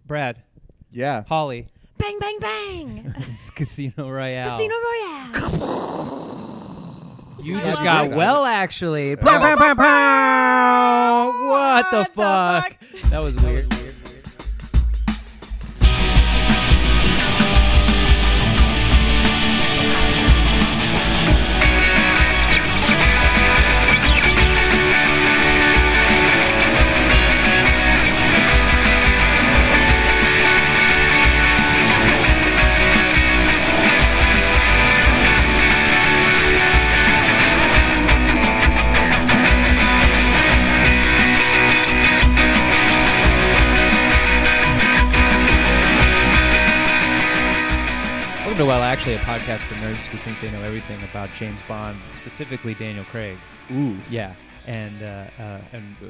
Brad. Yeah. Holly. Bang, bang, bang. It's Casino Royale. Casino Royale. You I just love got it. well, actually. Pow, pow, pow, pow. What the fuck? That was weird. Well, actually, a podcast for nerds who think they know everything about James Bond, specifically Daniel Craig. Ooh. Yeah, and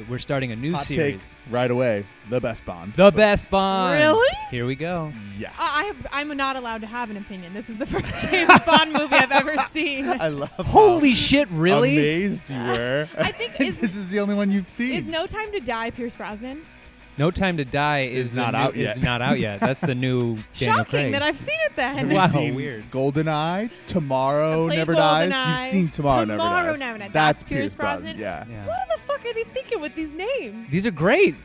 we're starting a new Hot series. take right away. The best Bond. The best Bond. Really? Here we go. Yeah. I'm not allowed to have an opinion. This is the first James Bond movie I've ever seen. I love. Holy shit! Really? Amazed you were. I think this is the only one you've seen. Is No Time to Die Pierce Brosnan? No Time to Die is not out yet. Is not out yet. That's the new Daniel Shocking Craig. that I've seen it then. Wow, seen weird. GoldenEye, Tomorrow I played Never Dies. GoldenEye. You've seen Tomorrow Never Dies. Never Dies. That's Pierce Pierce Brosnan. Brosnan? Yeah. Yeah. What the fuck are they thinking with these names? These are great.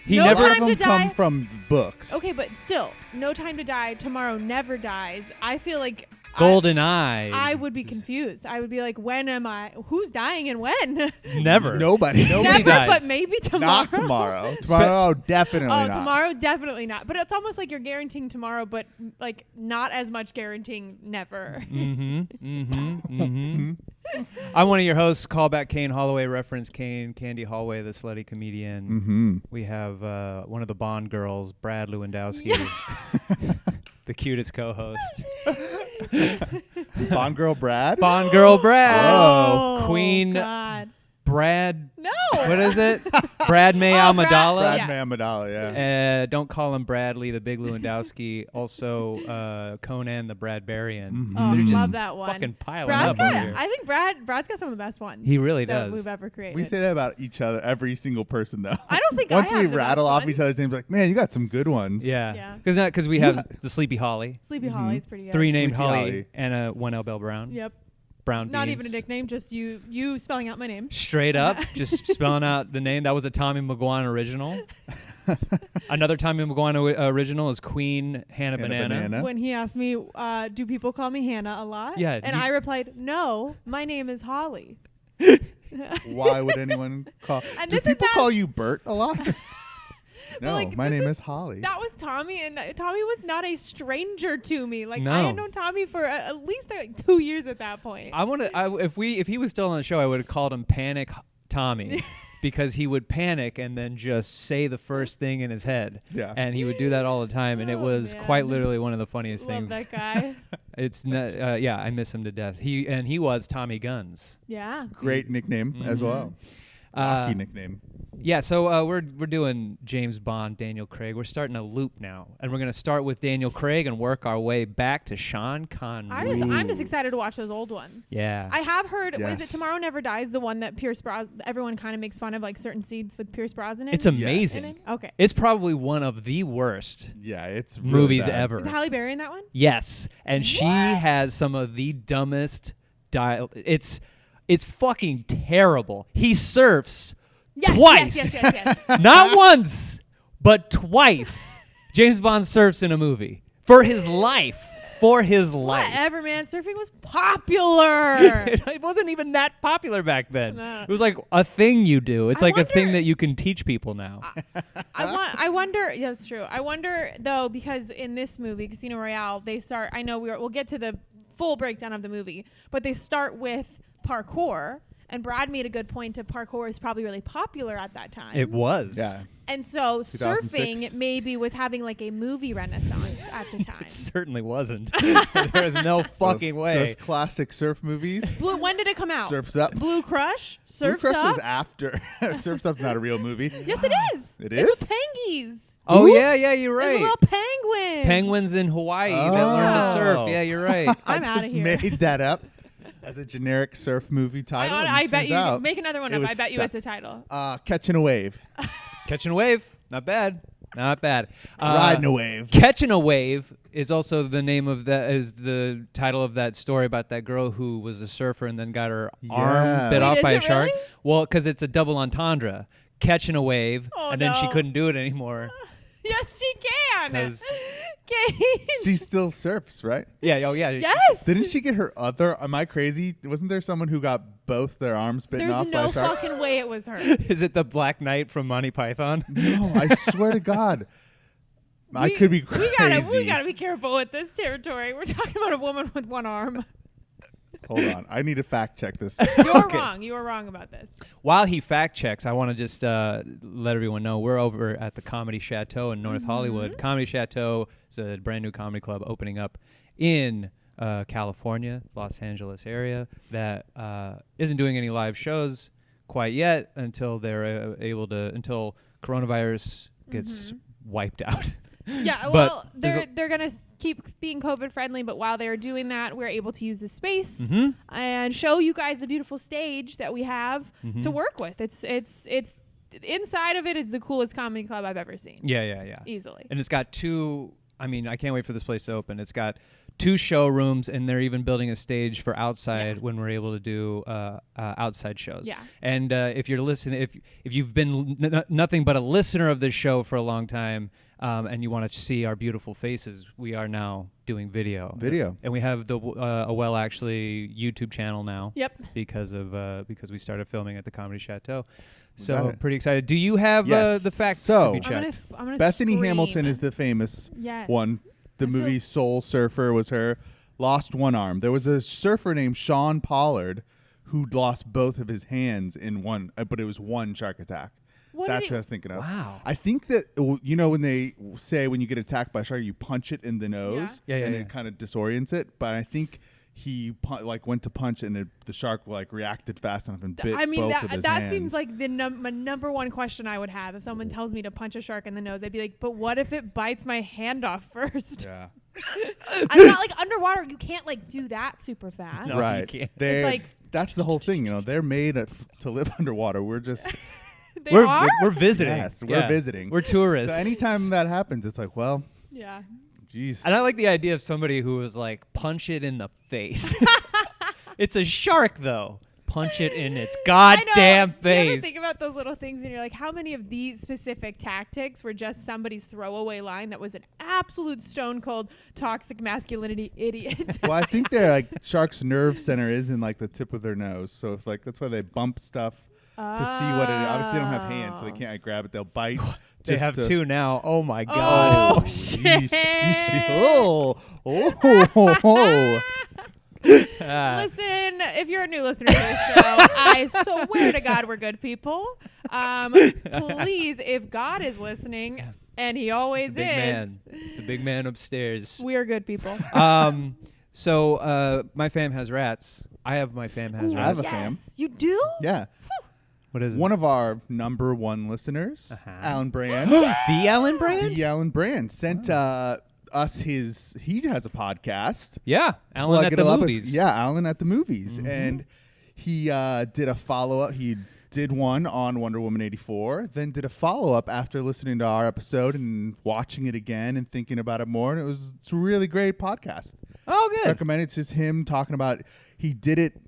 He No never. A lot Time of to them come Die. from books. Okay, but still, No Time to Die, Tomorrow Never Dies. I feel like GoldenEye. I would be confused. I would be like, when am I? Who's dying and when? Never. Nobody. Nobody Never, dies. but maybe tomorrow. Not tomorrow. Tomorrow, definitely Oh, not. tomorrow definitely not. But it's almost like you're guaranteeing tomorrow, but like not as much guaranteeing never. I'm one of your hosts. Callback Kane Holloway, reference Kane, Candy Hallway, the slutty comedian. We have one of the Bond girls, Brad Lewandowski, the cutest co-host. Bond Girl Brad? Bond girl Brad. Whoa. Queen God. Brad. No. What is it? Brad May Amidala. Brad Yeah. Mamadala, yeah. Don't call him Bradley, the big Lewandowski. Also, Conan, the Bradbarian. Oh, They're just love that one. fucking piling Brad's up got, over here. I think Brad's got some of the best ones. He really that does. we've ever created. We say that about each other, every single person, though. I don't think Once I have we the rattle best off ones. each other's names, like, man, you got some good ones. Yeah. Yeah. Because we have the Sleepy Holly. Sleepy Holly's pretty good. 3 named Sleepy Holly, Holly. and one L Bell Brown. Yep. Brown Not beans. even a nickname, just you spelling out my name. Straight up, just spelling out the name. That was a Tommy McGuire original. Another Tommy McGuire original is Queen Hannah Banana. When he asked me, do people call me Hannah a lot? Yeah, And I replied, no, my name is Holly. Why would anyone call? And Do this is people that- call you Bert a lot? No, like, my this name is- is Holly. That was Tommy, and Tommy was not a stranger to me. Like No. I had known Tommy for at least 2 years at that point. I want to. If he was still on the show, I would have called him Panic Tommy, because he would panic and then just say the first thing in his head. Yeah. And he would do that all the time, and it Oh, was man. quite literally one of the funniest Love things. that guy. It's yeah, I miss him to death. He was Tommy Guns. Yeah. Great nickname as well. Rocky nickname. Yeah, so we're doing James Bond, Daniel Craig. We're starting a loop now, and we're going to start with Daniel Craig and work our way back to Sean Connery. I'm just excited to watch those old ones. Yeah. I have heard. Yes. Is it Tomorrow Never Dies? The one that Pierce Brosnan. Everyone kind of makes fun of, like certain scenes with Pierce Brosnan. It's amazing. Okay. It's probably one of the worst Yeah, it's really movies bad. ever. Is Halle Berry in that one? Yes, and she has some of the dumbest dial. It's fucking terrible. He surfs twice. Yes. Not once, but twice. James Bond surfs in a movie for his life. Whatever, man. Surfing was popular. It wasn't even that popular back then. No. It was like a thing you do. It's I like a thing wonder- that you can teach people now. I wonder. Yeah, that's true. I wonder though, because in this movie, Casino Royale, they start. I know we'll get to the full breakdown of the movie, but they start with parkour. And Brad made a good point of parkour is probably really popular at that time. It was. Yeah. And so 2006. surfing maybe was having like a movie renaissance at the time. It certainly wasn't. There's no fucking way. Those classic surf movies. When did it come out? Surf's Up. Blue Crush? Blue Surf's Crush Up? was after. Surf's Up's not a real movie. Yes, it is. It It's is? a Pengies. Oh, Who? yeah, you're There's a right. little penguin. Penguins in Hawaii that learn to surf. Oh. Yeah, you're right. I'm I outta just here. made that up as a generic surf movie title. and I it bet turns you out make another one it up. was I bet you stuff. it's a title. Catching a Wave. Catching a Wave. Not bad. Not bad. Riding a wave. Catching a Wave is also the name of that, is the title of that story about that girl who was a surfer and then got her arm bit off by a shark. Really? Well, because it's a double entendre. Catching a wave, and then she couldn't do it anymore. Yes, she can. 'Cause- She still surfs, right? Yeah, oh yeah. Yes. Didn't she get her other? Am I crazy? Wasn't there someone who got both their arms bitten There's off by no a shark? fucking way it was her. Is it the Black Knight from Monty Python? No, I swear to God. I could be crazy. We gotta be careful with this territory. We're talking about a woman with one arm. Hold on. I need to fact check this. You're wrong. You were wrong about this. While he fact checks, I want to just let everyone know we're over at the Comedy Chateau in North Hollywood. Comedy Chateau is a brand new comedy club opening up in California, Los Angeles area that isn't doing any live shows quite yet until they're until coronavirus gets wiped out. Yeah, But well, they're gonna keep being COVID friendly, but while they're doing that, we're able to use the space and show you guys the beautiful stage that we have to work with. It's inside of it is the coolest comedy club I've ever seen. Yeah. Easily. And it's got two. I mean, I can't wait for this place to open. It's got 2 showrooms, and they're even building a stage for outside when we're able to do outside shows. Yeah. And if you're listening, if you've been nothing but a listener of this show for a long time, and you want to see our beautiful faces, we are now doing video. And we have the actually YouTube channel now. Yep. Because we started filming at the Comedy Chateau. So pretty excited. Do you have the facts? So to be checked? I'm gonna Bethany scream. Hamilton is the famous one. The I movie feel Soul Surfer was her. Lost one arm. There was a surfer named Sean Pollard who lost both of his hands in one, but it was one shark attack. That's what I was thinking of. Wow. I think that, when they say when you get attacked by a shark, you punch it in the nose and it kind of disorients it. But I think he went to punch and the shark reacted fast enough and bit both of his that hands. seems like the number one question I would have if someone tells me to punch a shark in the nose. I'd be like, but what if it bites my hand off first? Yeah. I'm not underwater. You can't do that super fast. No, right. you can't. It's that's the whole thing. They're made to live underwater. We're just We're visiting. Yes, we're visiting. We're tourists. So anytime that happens, it's Yeah. Jeez. And I like the idea of somebody who was like, punch it in the face. It's a shark, though. Punch it in its goddamn face. Do you ever think about those little things and you're like, how many of these specific tactics were just somebody's throwaway line that was an absolute stone cold toxic masculinity idiot? Well, I think their shark's nerve center is in the tip of their nose. So if that's why they bump stuff to see what it is. Obviously they don't have hands, so they can't grab it. They'll bite. They have 2 now. Oh my god. Oh, shit. Listen, if you're a new listener to this show, I swear to God we're good people. Please, if God is listening, and he always is, the big man upstairs. We are good people. So my fam has rats. I have my fam has I rats. have a fam. You do? Yeah. What is it? One of our number 1 listeners, Alan Brand. The Alan Brand? The Alan Brand sent us he has a podcast. Yeah. Alan at the movies. Alan at the movies. And he did a follow-up. He did one on Wonder Woman 84, then did a follow-up after listening to our episode and watching it again and thinking about it more. And it's a really great podcast. Oh, good. Recommend it. It's just him talking about he did it.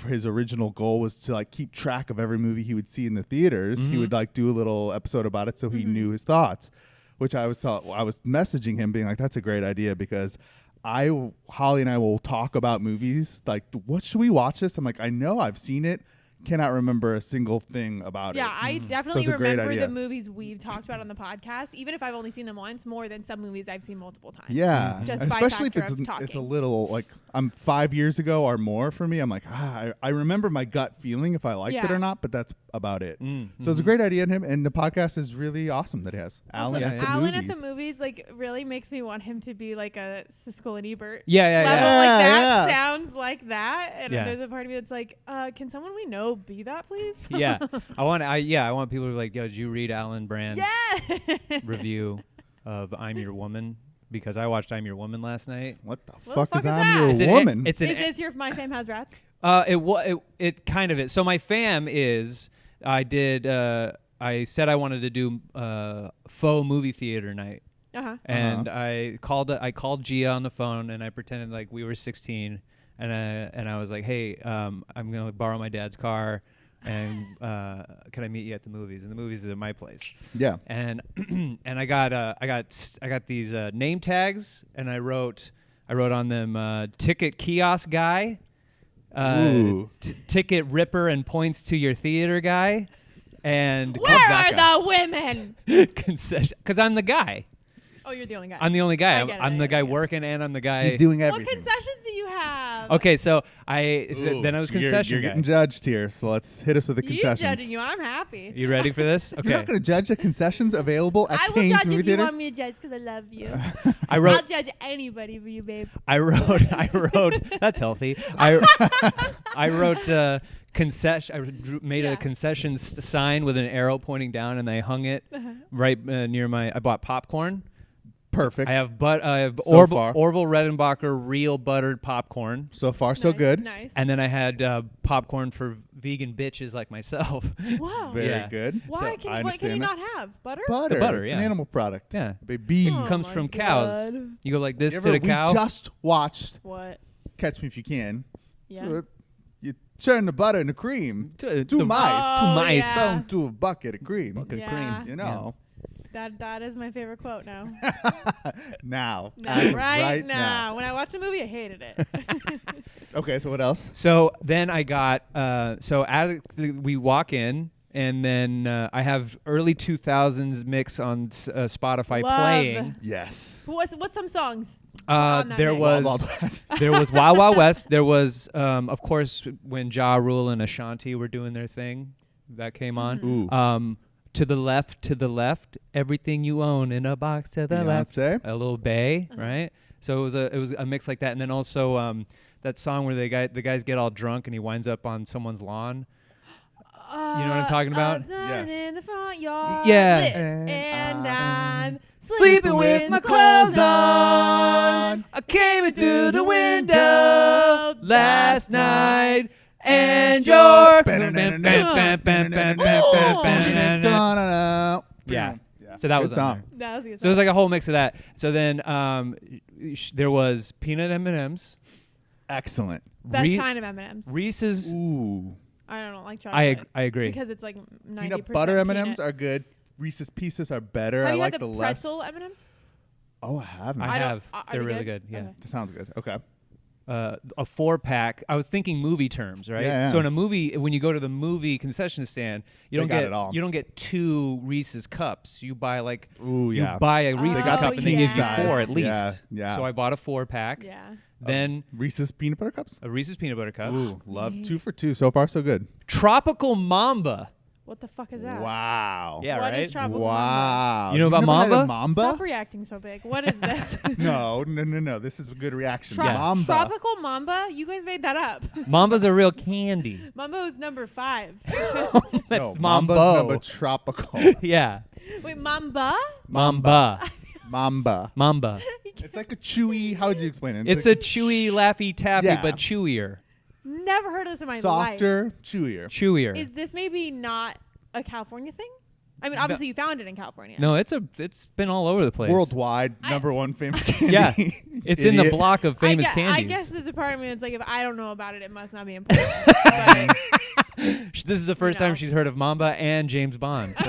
His original goal was to keep track of every movie he would see in the theaters. He would do a little episode about it so he knew his thoughts, which I was messaging him being that's a great idea because Holly and I will talk about movies what should we watch this? I'm I know I've seen it. Cannot remember a single thing about it. Yeah, I definitely So it's a great remember idea. the movies we've talked about on the podcast, even if I've only seen them once, more than some movies I've seen multiple times. Yeah, Just and by especially if factor of it's a talking. little I'm 5 years ago or more for me. I'm I remember my gut feeling if I liked it Yeah. or not, but that's about it. So it's a great idea in him, and the podcast is really awesome that he has. Alan at the Alan movies. at the movies really makes me want him to be like a Siskel and Ebert Yeah. level. Yeah, That yeah. sounds like that, and Yeah. there's a part of me that's can someone we know be that, please? Yeah. I want people to be like, yo, did you read Alan Brand's Yeah. review of I'm Your Woman? Because I watched I'm Your Woman last night. What the What fuck the is fuck is I'm that? Your It's an- Woman? it's an Is this your My Fam Has Rats? It kind of is. So my fam is I I said I wanted to do faux movie theater night. And I called Gia on the phone and I pretended like we were 16 and I was like, hey, I'm gonna borrow my dad's car and can I meet you at the movies? And the movies is at my place. Yeah. And and I got these name tags and I wrote on them ticket kiosk guy, ticket ripper and points to your theater guy, and where are the women? Concession, because I'm the guy. Oh, you're the only guy. I'm the only guy. I'm the guy working, and I'm the guy. He's doing everything. What concessions do you have? Okay, so then I was concession You're guy. getting judged here, so let's hit us with the concessions. He's judging you. I'm happy. You ready for this? Okay. You're not going to judge the concessions available at I will Kane's judge movie if theater? you want me to judge because I love you. I'll judge anybody for you, babe. I wrote. That's healthy. I wrote. Concession. I made a concession sign with an arrow pointing down, and I hung it right near my. I bought popcorn. Perfect. I have So Orville Redenbacher real buttered popcorn. So far, so good. Nice. And then I had popcorn for vegan bitches like myself. Wow. Very good. Why what can you not have? Butter? Butter. The butter, It's yeah. an animal product. Yeah. Baby. It comes from cows. God. You go like this to the cow. We just watched What? Catch Me If You Can. Yeah. So you turn the butter into cream. To Two mice. Oh, mice. yeah. Thrown to a bucket of cream. Bucket of Yeah. cream. You know. That is my favorite quote now. Now. No, As of right now. When I watched a movie, I hated it. Okay, so what else? So then I got we walk in and then I have early 2000s mix on Spotify Love. Mm. playing. Yes. What's some songs? on that There mix? was Wild Wild West. there was Wild Wild West. There was of course when Ja Rule and Ashanti were doing their thing that came on. Ooh. To the left, everything you own in a box to the left. Beyonce. A little Bay, right? So it was a mix like that, and then also that song where the guys get all drunk and he winds up on someone's lawn. You know what I'm talking about? Yes. In the front yard. Yeah. lit, And I'm Sleeping with my clothes on. I came in through the window last night. And your yeah. So that was Good on song. there. That was a good So it was song. like a whole mix of that. So then there was peanut M&Ms, Excellent. Best kind of M&Ms. Ooh. Reese's. I don't like chocolate. I agree. Because it's like 90% Peanut butter M&Ms peanut. are good. Reese's Pieces are better. Have I you like had the the less. pretzel M&Ms? Oh, I haven't. I don't- have. are They're they really good? good. Yeah. Okay. That sounds good. Okay. A 4-pack. I was thinking movie terms, right? Yeah, yeah. So in a movie, when you go to the movie concession stand, you They don't got get it all. you don't get 2 Reese's cups. You buy like Ooh, yeah. you buy a Reese's They got cup the and they give you king 4 size. at least. Yeah, yeah. So I bought a 4-pack. Yeah. Then Reese's peanut butter cups. a Reese's peanut butter cup. Ooh, love 2 for 2. So far, so good. Tropical Mamba. What the fuck is that? Wow. Yeah, What right? is tropical Wow. You know about You've never had a Mamba? Stop reacting so big. What is this? No. This is a good reaction. Yeah. Mamba. Tropical Mamba? You guys made that up. Mamba's a real candy. Mamba is number 5. That's No, Mambo. Mamba's number tropical. Yeah. Wait, Mamba? Mamba. Mamba. Mamba. It's like a chewy. How would you explain it? It's like a chewy, laffy taffy, Yeah. but chewier. Never heard of this in my life. softer, chewier. Chewier. Is this maybe not a California thing? I mean, obviously you found it in California. No, it's been all over the place. Worldwide, number 1 famous candy. Yeah. It's in the Idiot. block of famous I candies. guess there's a part of me that's like, if I don't know about it, it must not be important. But, This is the first know. time she's heard of Mamba and James Bond. So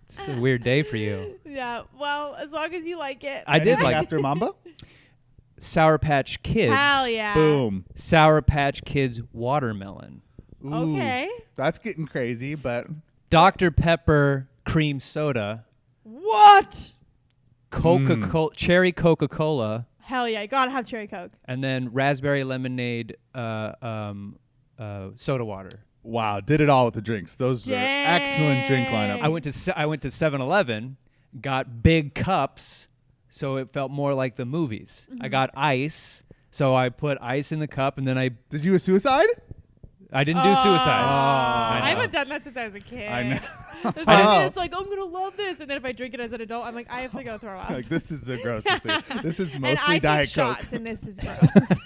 it's a weird day for you. yeah, well, as long as you like it. I did Anything like after Mamba. Sour Patch Kids. Hell yeah. Boom. Sour Patch Kids watermelon. Ooh, Okay. That's getting crazy, but Dr. Pepper cream soda. What? Coca-Cola, cherry Coca-Cola, Hell yeah, you gotta have cherry Coke. and then raspberry lemonade soda water. wow, did it all with the drinks. Those were excellent drink lineup. I went to 7-Eleven, got big cups, so it felt more like the movies. I got ice, so I put ice in the cup, and then I Did you a suicide? didn't do suicide. I know. haven't done that since I was a kid. I know. The thing Oh. is, it's like, I'm gonna love this, and then if I drink it as an adult, I'm like, I have to go throw up. Like this is the grossest thing. This is and mostly I Diet take Coke. shots, and this is gross.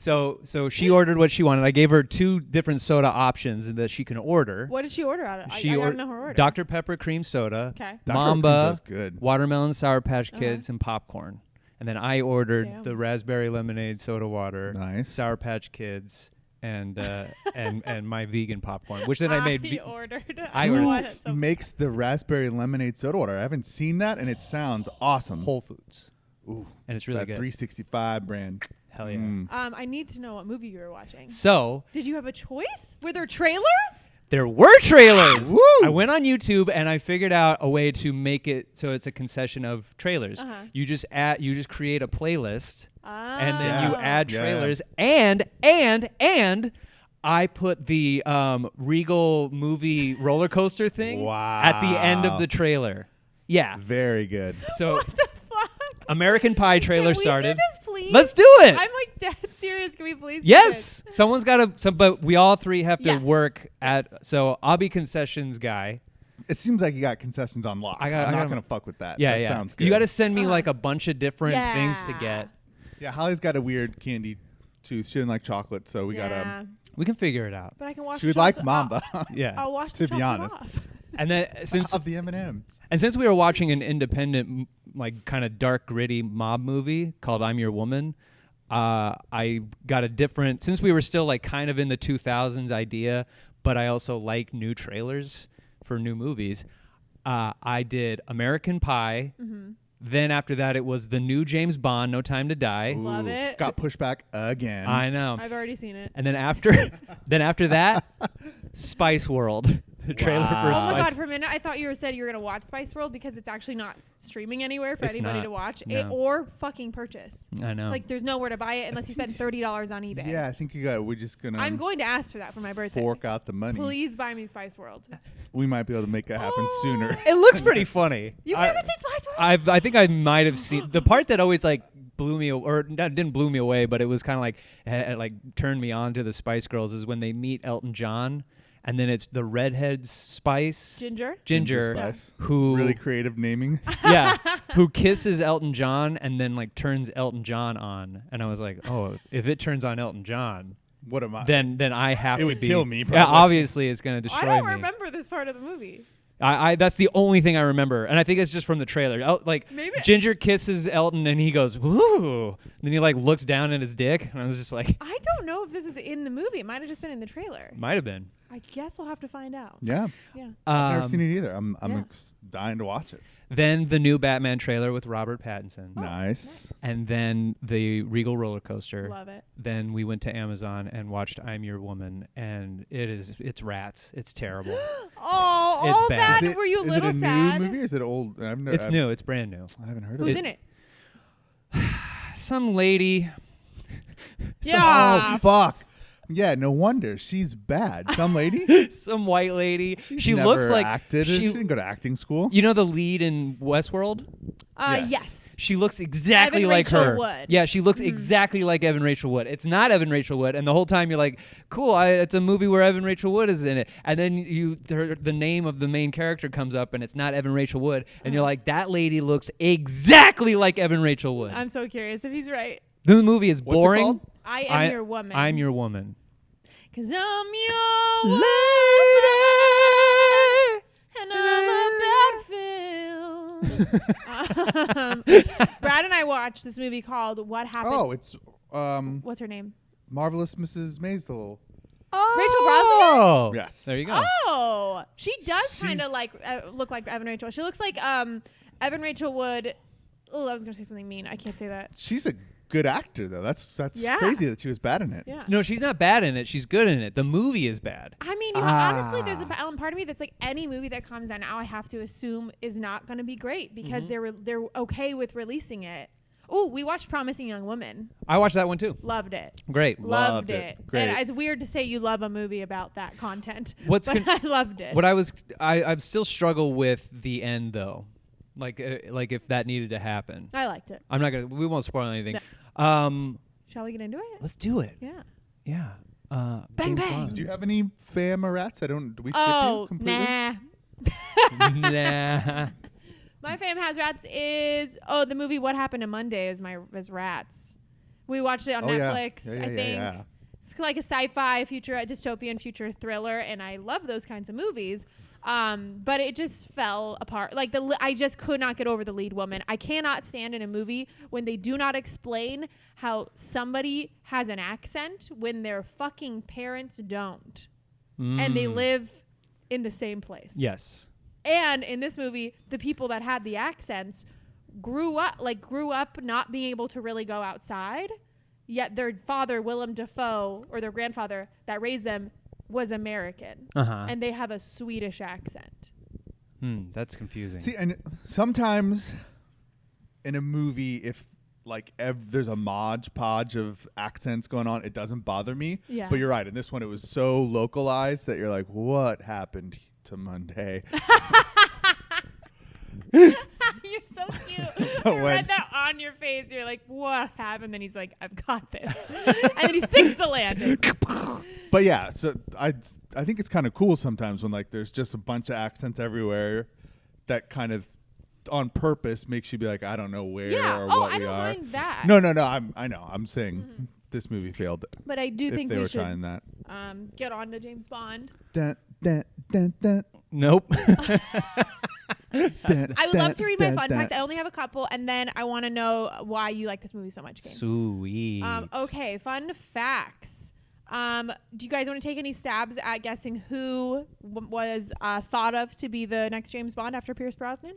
So she ordered what she wanted. I gave her 2 different soda options that she can order. What did she order out of? She I ordered don't know her order. Dr. Pepper cream soda, Okay. Mamba, good. watermelon Sour Patch Kids, and popcorn. And then I ordered Damn. the raspberry lemonade soda water, Nice. Sour Patch Kids, and my vegan popcorn, which then I made. I Who ordered. makes the raspberry lemonade soda water? I haven't seen that, and it sounds awesome. Whole Foods, Ooh, and it's really that good. 365 brand. Hell yeah. I need to know what movie you were watching. So Did you have a choice? Were there trailers? there were trailers. Woo! I went on YouTube and I figured out a way to make it so it's a concession of trailers. Uh-huh. You just create a playlist and then Yeah. you add Yeah. trailers and I put the Regal movie roller coaster thing at the end of the trailer. Yeah. Very good. So What the fuck? American Pie trailer Can we started. do this, please? Let's do it. I'm like dead serious. Can we please? do Yes. Someone's got to but we all 3 have to Yes. work at so I'll be concessions guy. It seems like you got concessions on lock. I'm not going to fuck with that. Yeah, that yeah. sounds good. You got to send me like a bunch of different Yeah. things to get. Yeah, Holly's got a weird candy tooth. She didn't like chocolate, so we got Yeah. to. We can figure it out. But I can watch. She the would like chocolate- Mamba. Yeah. I'll watch the To be chocolate honest. off. And then since of the M&Ms. we were watching an independent like kind of dark gritty mob movie called I'm Your Woman, I got a different since we were still like kind of in the 2000s idea, but I also like new trailers for new movies. I did American Pie. Mm-hmm. Then after that, it was the new James Bond, No Time to Die. Love it. Got pushed back again. I know. I've already seen it. And then after that, Spice World. The trailer for Wow. Oh Spice. my god! For a minute, I thought you said you were gonna watch Spice World because it's actually not streaming anywhere for It's anybody not. to watch No. or fucking purchase. I know. Like, there's nowhere to buy it unless you spend $30 on eBay. Yeah, I think we're just going I'm to going to ask for that for my birthday. fork out the money. Please buy me Spice World. We might be able to make it happen sooner. It looks pretty funny. You've never seen Spice World? I think I might have seen the part that always like blew me or didn't blew me away, but it was kind of like turned me on to the Spice Girls is when they meet Elton John, and then it's the redhead Spice Ginger. Spice. who Really creative naming. yeah, who kisses Elton John and then like turns Elton John on, and I was like, oh, if it turns on Elton John, What am I? then I have It to would be kill me, Yeah, probably. obviously it's gonna destroy I don't me. remember this part of the movie. I that's the only thing I remember, and I think it's just from the trailer. Like Maybe- Ginger kisses Elton, and he goes woo, and then he like looks down at his dick, and I was just like, I don't know if this is in the movie. It might have just been in the trailer. might have been. I guess we'll have to find out. Yeah. Yeah. I've never seen it either. I'm yeah. dying to watch it. Then the new Batman trailer with Robert Pattinson, Nice. and then the Regal roller coaster. Love it. Then we went to Amazon and watched I'm Your Woman, and it's rats. It's terrible. Oh, It's all bad. bad. Were you a is little it a sad? new movie or is it old? It's new. It's brand new. I haven't heard of Who's it. in it? Some lady. Yeah. Oh, fuck. Yeah, no wonder. She's bad. Some lady? Some white lady. She Never looks like acted. She didn't go to acting school. You know the lead in Westworld? Yes. She looks exactly Evan like Rachel her. Wood. Yeah, she looks exactly like Evan Rachel Wood. It's not Evan Rachel Wood, and the whole time you're like, "Cool, it's a movie where Evan Rachel Wood is in it." And then the name of the main character comes up, and it's not Evan Rachel Wood, and you're like, "That lady looks exactly like Evan Rachel Wood." I'm so curious if he's right. The movie is What's it boring. called? I am your woman. I'm your woman. 'Cause I'm your woman. Lady. And I'm a battlefield. Brad and I watched this movie called What Happened. Oh, it's What's her name? Marvelous Mrs. Maisel. Oh, Yes. There you go. Oh, she does kind She's- of like look like Evan Rachel. She looks like Evan Rachel Wood. Oh, I was gonna say something mean. I can't say that. She's a good actor though. That's Yeah. crazy that she was bad in it. Yeah. No, she's not bad in it. She's good in it. The movie is bad. I mean, you know, honestly, there's a part of me that's like any movie that comes out now, I have to assume is not going to be great because they're okay with releasing it. Oh, we watched Promising Young Woman. I watched that one too. Loved it. Great. Loved it. it. Great. And it's weird to say you love a movie about that content. What's but I loved it. What I still struggle with the end though, like if that needed to happen. I liked it. I'm not gonna. We won't spoil anything. Shall we get into it? Let's do it. Yeah. Yeah. Bang, James bang. Bond. Did you have any fam or rats? Do we skip Oh, you completely? nah. Nah. My fam has rats is the movie What Happened to Monday is rats. We watched it on Netflix. Yeah, I think it's like a sci-fi dystopian future thriller, and I love those kinds of movies. But it just fell apart. Like I just could not get over the lead woman. I cannot stand in a movie when they do not explain how somebody has an accent when their fucking parents don't, and they live in the same place. Yes. And in this movie, the people that had the accents grew up not being able to really go outside, yet their father, Willem Dafoe, or their grandfather that raised them, was American, and they have a Swedish accent. That's confusing. See, and sometimes in a movie, if like there's a modge podge of accents going on, it doesn't bother me. Yeah. But you're right. In this one, it was so localized that you're like, what happened to Monday? You're so cute. I read that on your face. You're like, what happened? Then he's like, I've got this. And then he sinks the landing. But yeah, so I think it's kind of cool sometimes when like there's just a bunch of accents everywhere that kind of on purpose makes you be like, I don't know where or what I we don't are. mind that. No, I know. I'm saying this movie failed. But I do think they we were should trying that. get on to James Bond. Dun, dun, dun, dun. Nope. I would love to read my fun facts. I only have a couple, and then I want to know why you like this movie so much, Kane. Sweet. Okay, fun facts. Do you guys want to take any stabs at guessing who was thought of to be the next James Bond after Pierce Brosnan?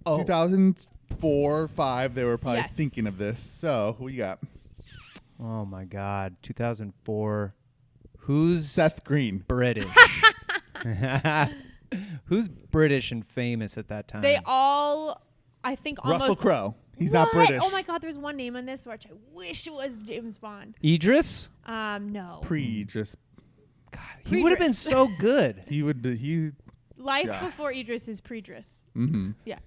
2004 or 5, they were probably Yes. thinking of this. So who you got? Oh my God. 2004. Who's Seth Green. British? Who's British and famous at that time? They all, I think, almost. Russell Crowe. He's What? not British. Oh my God, there's one name on this which I wish it was James Bond. Idris? No. Just God, he would have been so good. Life before Idris is Predris. Mm-hmm. Yeah.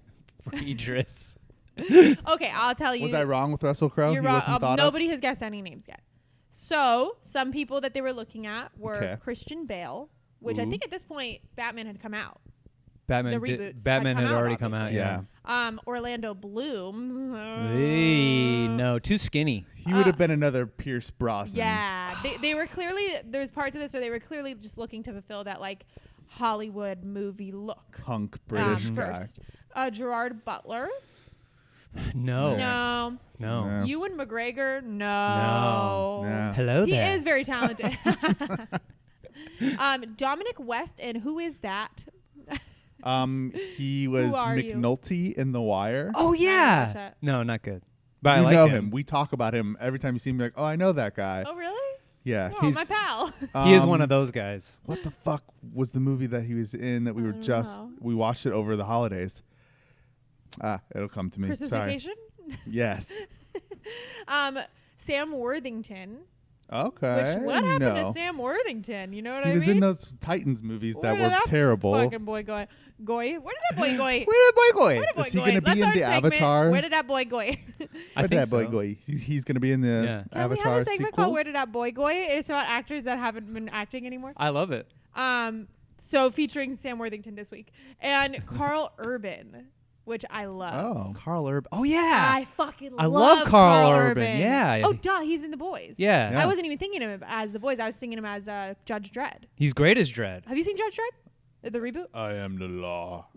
Idris. Okay, I'll tell you. Was I wrong with Russell Crowe? You're He wrong. wasn't thought Nobody has guessed any names yet. So some people that they were looking at were Okay. Christian Bale, which I think at this point Batman had come out. Batman The reboots Batman had had come out, already come out. Yeah. Orlando Bloom. Hey, no, too skinny. He would have been another Pierce Brosnan. Yeah, they were clearly, there's parts of this where they were clearly just looking to fulfill that like Hollywood movie look. Hunk British guy. First. Gerard Butler. No. No. No. Ewan McGregor. No. No. Hello He there. is very talented. Dominic West, and who is that? He was are you? McNulty in The Wire. Oh watch yeah. that. No, not good. But I You like know him. him. We talk about him every time you see him. Like, oh, I know that guy. Oh, really? Yeah. Oh, my pal. He is one of those guys. What the fuck was the movie that he was in that we were don't just know. we watched it over the holidays? It'll come to me. Christmas Sorry. Vacation. Yes. Sam Worthington. Okay. Which what happened no. to Sam Worthington? You know what He I was mean? in those Titans movies Where that did were that terrible. Fucking boy go? Where did that boy go? Where did boy go? Where did boy Is he go? gonna be That's in our the segment. Avatar? Where did that boy go? I Where think did that boy so. go? He's going to be in the Yeah. Can we Avatar have a segment sequels. called Where Did That Boy Go? It's about actors that haven't been acting anymore. I love it. So featuring Sam Worthington this week and Carl Urban, which I love. Oh. Carl Urban. Oh yeah. I fucking I love love Carl Urban. Yeah. Oh, duh, he's in The Boys. Yeah. Yeah. I wasn't even thinking of him as The Boys. I was thinking him as Judge Dredd. He's great as Dredd. Have you seen Judge Dredd? The reboot? I am the law.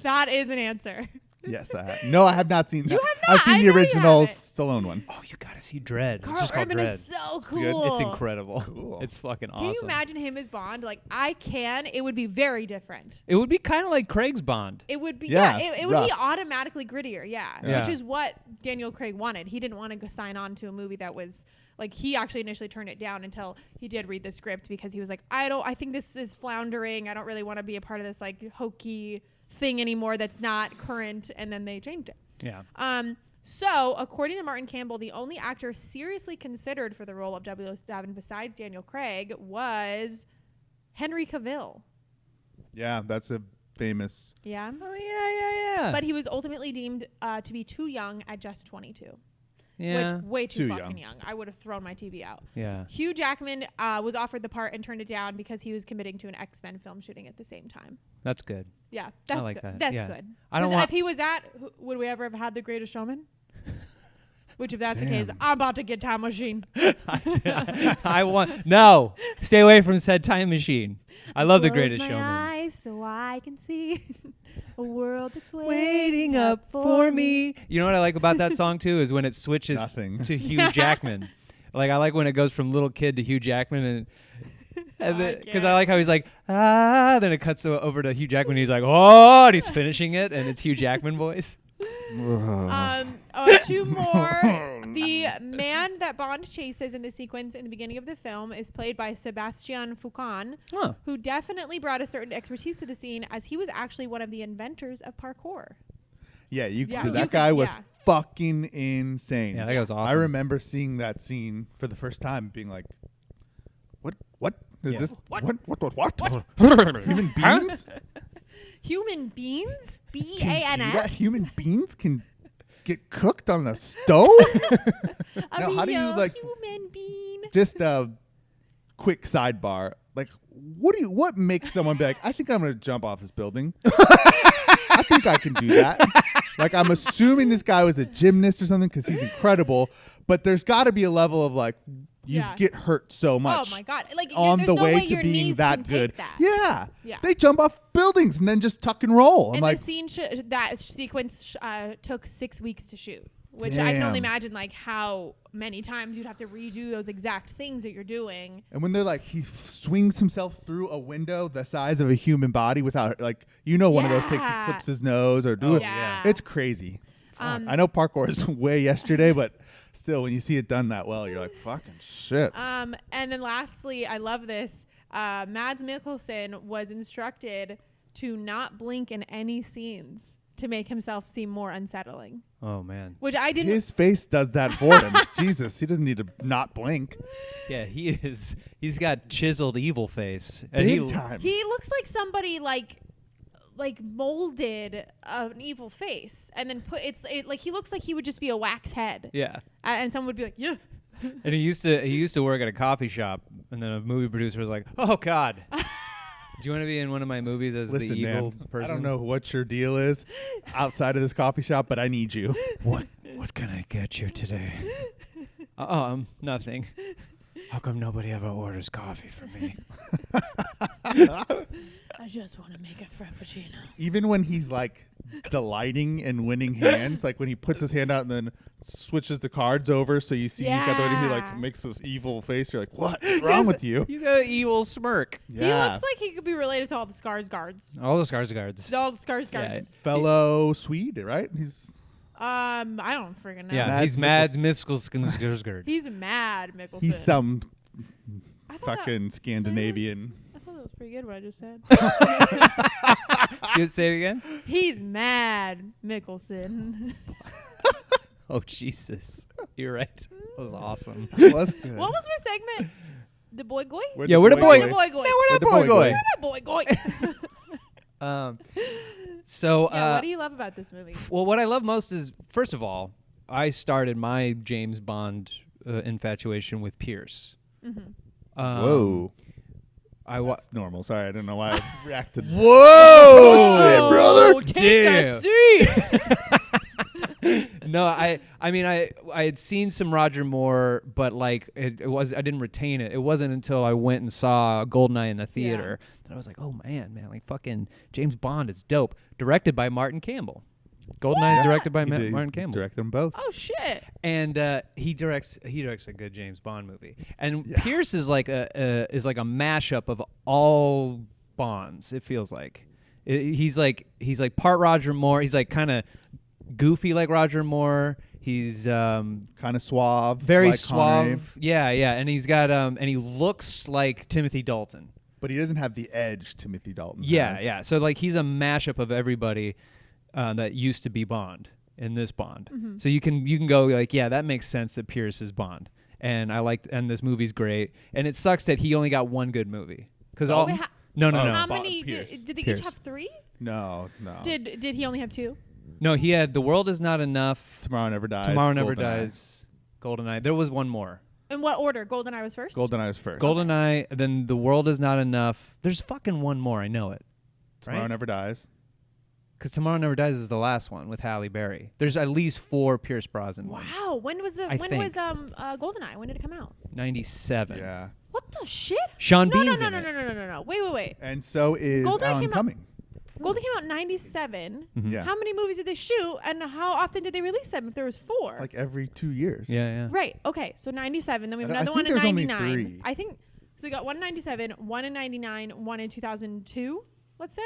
That is an answer. Yes, I have. No, I have not seen that. You have not. I've seen I the know you original haven't. Stallone one. Oh, you gotta see Dredd. It's Carl just called Urban Dredd. is so good. cool. It's incredible. Cool. It's fucking awesome. Can you imagine him as Bond? Like, I can. It would be very different. It would be kind of like Craig's Bond. It would be, Yeah, it would be rough. automatically grittier, Yeah. which is what Daniel Craig wanted. He didn't want to sign on to a movie that was, like, he actually initially turned it down until he did read the script because he was like, I think this is floundering. I don't really want to be a part of this, like, hokey thing anymore that's not current, and then they changed it. Yeah. So, according to Martin Campbell, the only actor seriously considered for the role of 007 besides Daniel Craig was Henry Cavill. Yeah, that's a famous. Yeah. Oh yeah. But he was ultimately deemed to be too young at just 22. yeah. Which, way too Too fucking young. young. I would have thrown my TV out. Yeah. Hugh Jackman was offered the part and turned it down because he was committing to an X-Men film shooting at the same time. That's good. Yeah, that's like good. that. That's Yeah. good. I don't 'Cause want- if he was would we ever have had The Greatest Showman? Which, if that's the case, I'm about to get Time Machine. No. Stay away from said Time Machine. I love The Close Greatest my Showman. eyes so I can see a world that's Waiting up for me. You know what I like about that song too is when it switches Nothing. to Hugh Jackman. Like I like when it goes from little kid to Hugh Jackman because I like how he's like then it cuts over to Hugh Jackman. He's like and he's finishing it and it's Hugh Jackman voice. Two more. The man that Bond chases in the sequence in the beginning of the film is played by Sebastian Foucan, who definitely brought a certain expertise to the scene, as he was actually one of the inventors of parkour. Yeah, that guy was fucking insane. Yeah, that guy was awesome. I remember seeing that scene for the first time, being like, "What is this? What? Human beings? Human beings? Can do that? BEANS? Human beings can get cooked on the stove? Now, how do you like? Human bean. Just a quick sidebar. Like, what makes someone be like, I think I'm gonna jump off this building? I think I can do that. Like, I'm assuming this guy was a gymnast or something because he's incredible. But there's got to be a level of like, you get hurt so much. Oh my god! Like on the way to your being knees that can good. Take that. Yeah, they jump off buildings and then just tuck and roll. I'm and like, the scene that sequence took 6 weeks to shoot, which I can only imagine like how many times you'd have to redo those exact things that you're doing. And when they're like, he swings himself through a window the size of a human body without like, one of those takes, he clips his nose or do it. Yeah. It's crazy. I know parkour is way yesterday, but still, when you see it done that well, you're like, fucking shit. And then lastly, I love this. Mads Mikkelsen was instructed to not blink in any scenes to make himself seem more unsettling. Oh man. Which I didn't. His face does that for him. Jesus, he doesn't need to not blink. Yeah, he's got chiseled evil face. And Big time. He looks like somebody like molded an evil face and then like he looks like he would just be a wax head. Yeah. And someone would be like, yeah. And he used to work at a coffee shop, and then a movie producer was like, "Oh God, do you want to be in one of my movies as the evil person?" I don't know what your deal is outside of this coffee shop, but I need you. What can I get you today? Nothing. How come nobody ever orders coffee for me? I just want to make a frappuccino. Even when he's like delighting and winning hands, like when he puts his hand out and then switches the cards over, so you see he's got the way he like makes this evil face. You're like, what's wrong with you? He's got an evil smirk. Yeah. He looks like he could be related to all the Scars guards. All the Scars guards. All the Scars guards. Yeah. Fellow Swede, right? He's I don't freaking know. Yeah, he's Mads Mikkelsen. He's Mad Mikkelsen. He's some that fucking Scandinavian. I thought that was pretty good what I just said. You say it again? He's Mad Mikkelsen. Oh Jesus, you're right. That was awesome. That was good. What was my segment? The boy goy? We're the boy. The boy goy. We're the boy goy. We're the boy goy. So, what do you love about this movie? Well, what I love most is, first of all, I started my James Bond infatuation with Pierce. Mm-hmm. Whoa. That's normal. Sorry, I don't know why I reacted. Whoa! Oh, shit, brother! Take a seat! No, I mean I had seen some Roger Moore, but like I didn't retain it. It wasn't until I went and saw Goldeneye in the theater that I was like, oh man, like fucking James Bond is dope. Directed by Martin Campbell. Goldeneye is directed by Martin Campbell. Directed them both. Oh shit! And he directs a good James Bond movie. And Pierce is like a mashup of all Bonds. It feels like he's like part Roger Moore. He's like kind of goofy like Roger Moore. He's kind of suave, very like suave. Connery. Yeah, and he's got and he looks like Timothy Dalton. But he doesn't have the edge Timothy Dalton has. Yeah. So like he's a mashup of everybody that used to be Bond in this Bond. Mm-hmm. So you can go like, yeah, that makes sense that Pierce is Bond. And and this movie's great. And it sucks that he only got one good movie. Because no. How many did they each have 3? No. Did he only have 2? No, he had The World Is Not Enough. Tomorrow Never Dies. Tomorrow Never Dies. Goldeneye. There was one more. In what order? Goldeneye was first? Goldeneye was first. Goldeneye, then The World Is Not Enough. There's fucking one more. I know it. Tomorrow right? Never Dies. Because Tomorrow Never Dies is the last one with Halle Berry. There's at least 4 Pierce Brosnan ones. Wow. When was Goldeneye? When did it come out? 97. Yeah. What the shit? Sean No, Bean's no, in no, it. no, no, no, no, no. Wait. And so is Goldeneye Alan came out- Cumming. Golden came out in 97. Mhm. Yeah. How many movies did they shoot, and how often did they release them? If there was 4, Like every 2 years. Yeah. right? Okay, so 97. Then we have I another think one in there's only 99. 3. I think so. We got one in 97, one in 99, one in 2002. Let's say.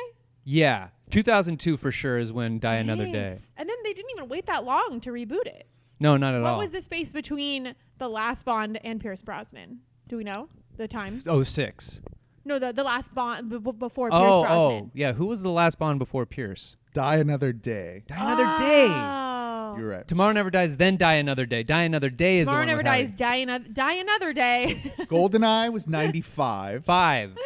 Yeah. 2002 for sure is when Die Another Dang. Day. And then they didn't even wait that long to reboot it. No, not at What all. was the space between the last Bond and Pierce Brosnan? Do we know the time? 06. No, the last Bond before Pierce Brosnan. Yeah. Who was the last Bond before Pierce? Die Another Day. Die Another Day. Oh. You're right. Tomorrow Never Dies, then Die Another Day. Die Another Day is the Tomorrow one Never with Halle. Dies. Die another day. Goldeneye was 95. 5.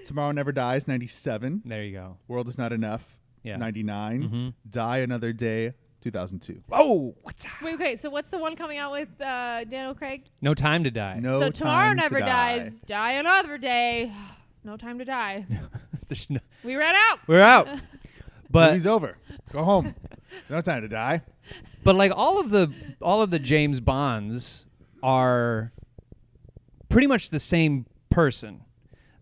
Tomorrow Never Dies, 97. There you go. World Is Not Enough, Yeah. 99. Mhm. Die Another Day, 2002. Oh, what's that? Wait, okay. So what's the one coming out with Daniel Craig? No Time to Die. No So Tomorrow Time to Never Die. Dies. Die another day. No time to die. There's no, We ran out. we're out. But Movie's over. Go home. No time to die. but like all of the James Bonds are pretty much the same person.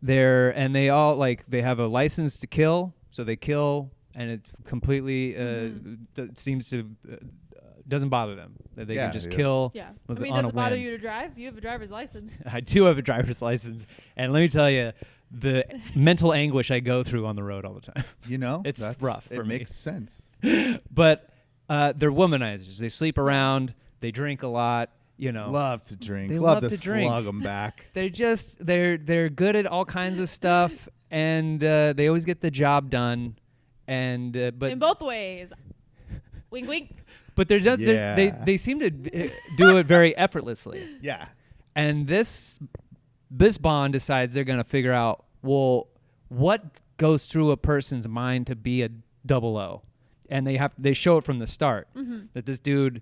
They all like they have a license to kill, so they kill, and it completely seems to doesn't bother them that they Yeah, can just yeah. kill. Yeah. with- I mean, on does a it bother whim. you to drive? You have a driver's license. I do have a driver's license, and let me tell you, the mental anguish I go through on the road all the time. You know? It's That's- rough It for me. makes sense. But they're womanizers. They sleep around. They drink a lot. You know, Love to drink. They Love love to to drink. slug them back. they're good at all kinds of stuff, and they always get the job done. And but In both ways. Wink, wink. but they're just Yeah. they seem to do it very effortlessly. Yeah. And this Bond decides they're going to figure out, well, what goes through a person's mind to be a 00, and they show it from the start that this dude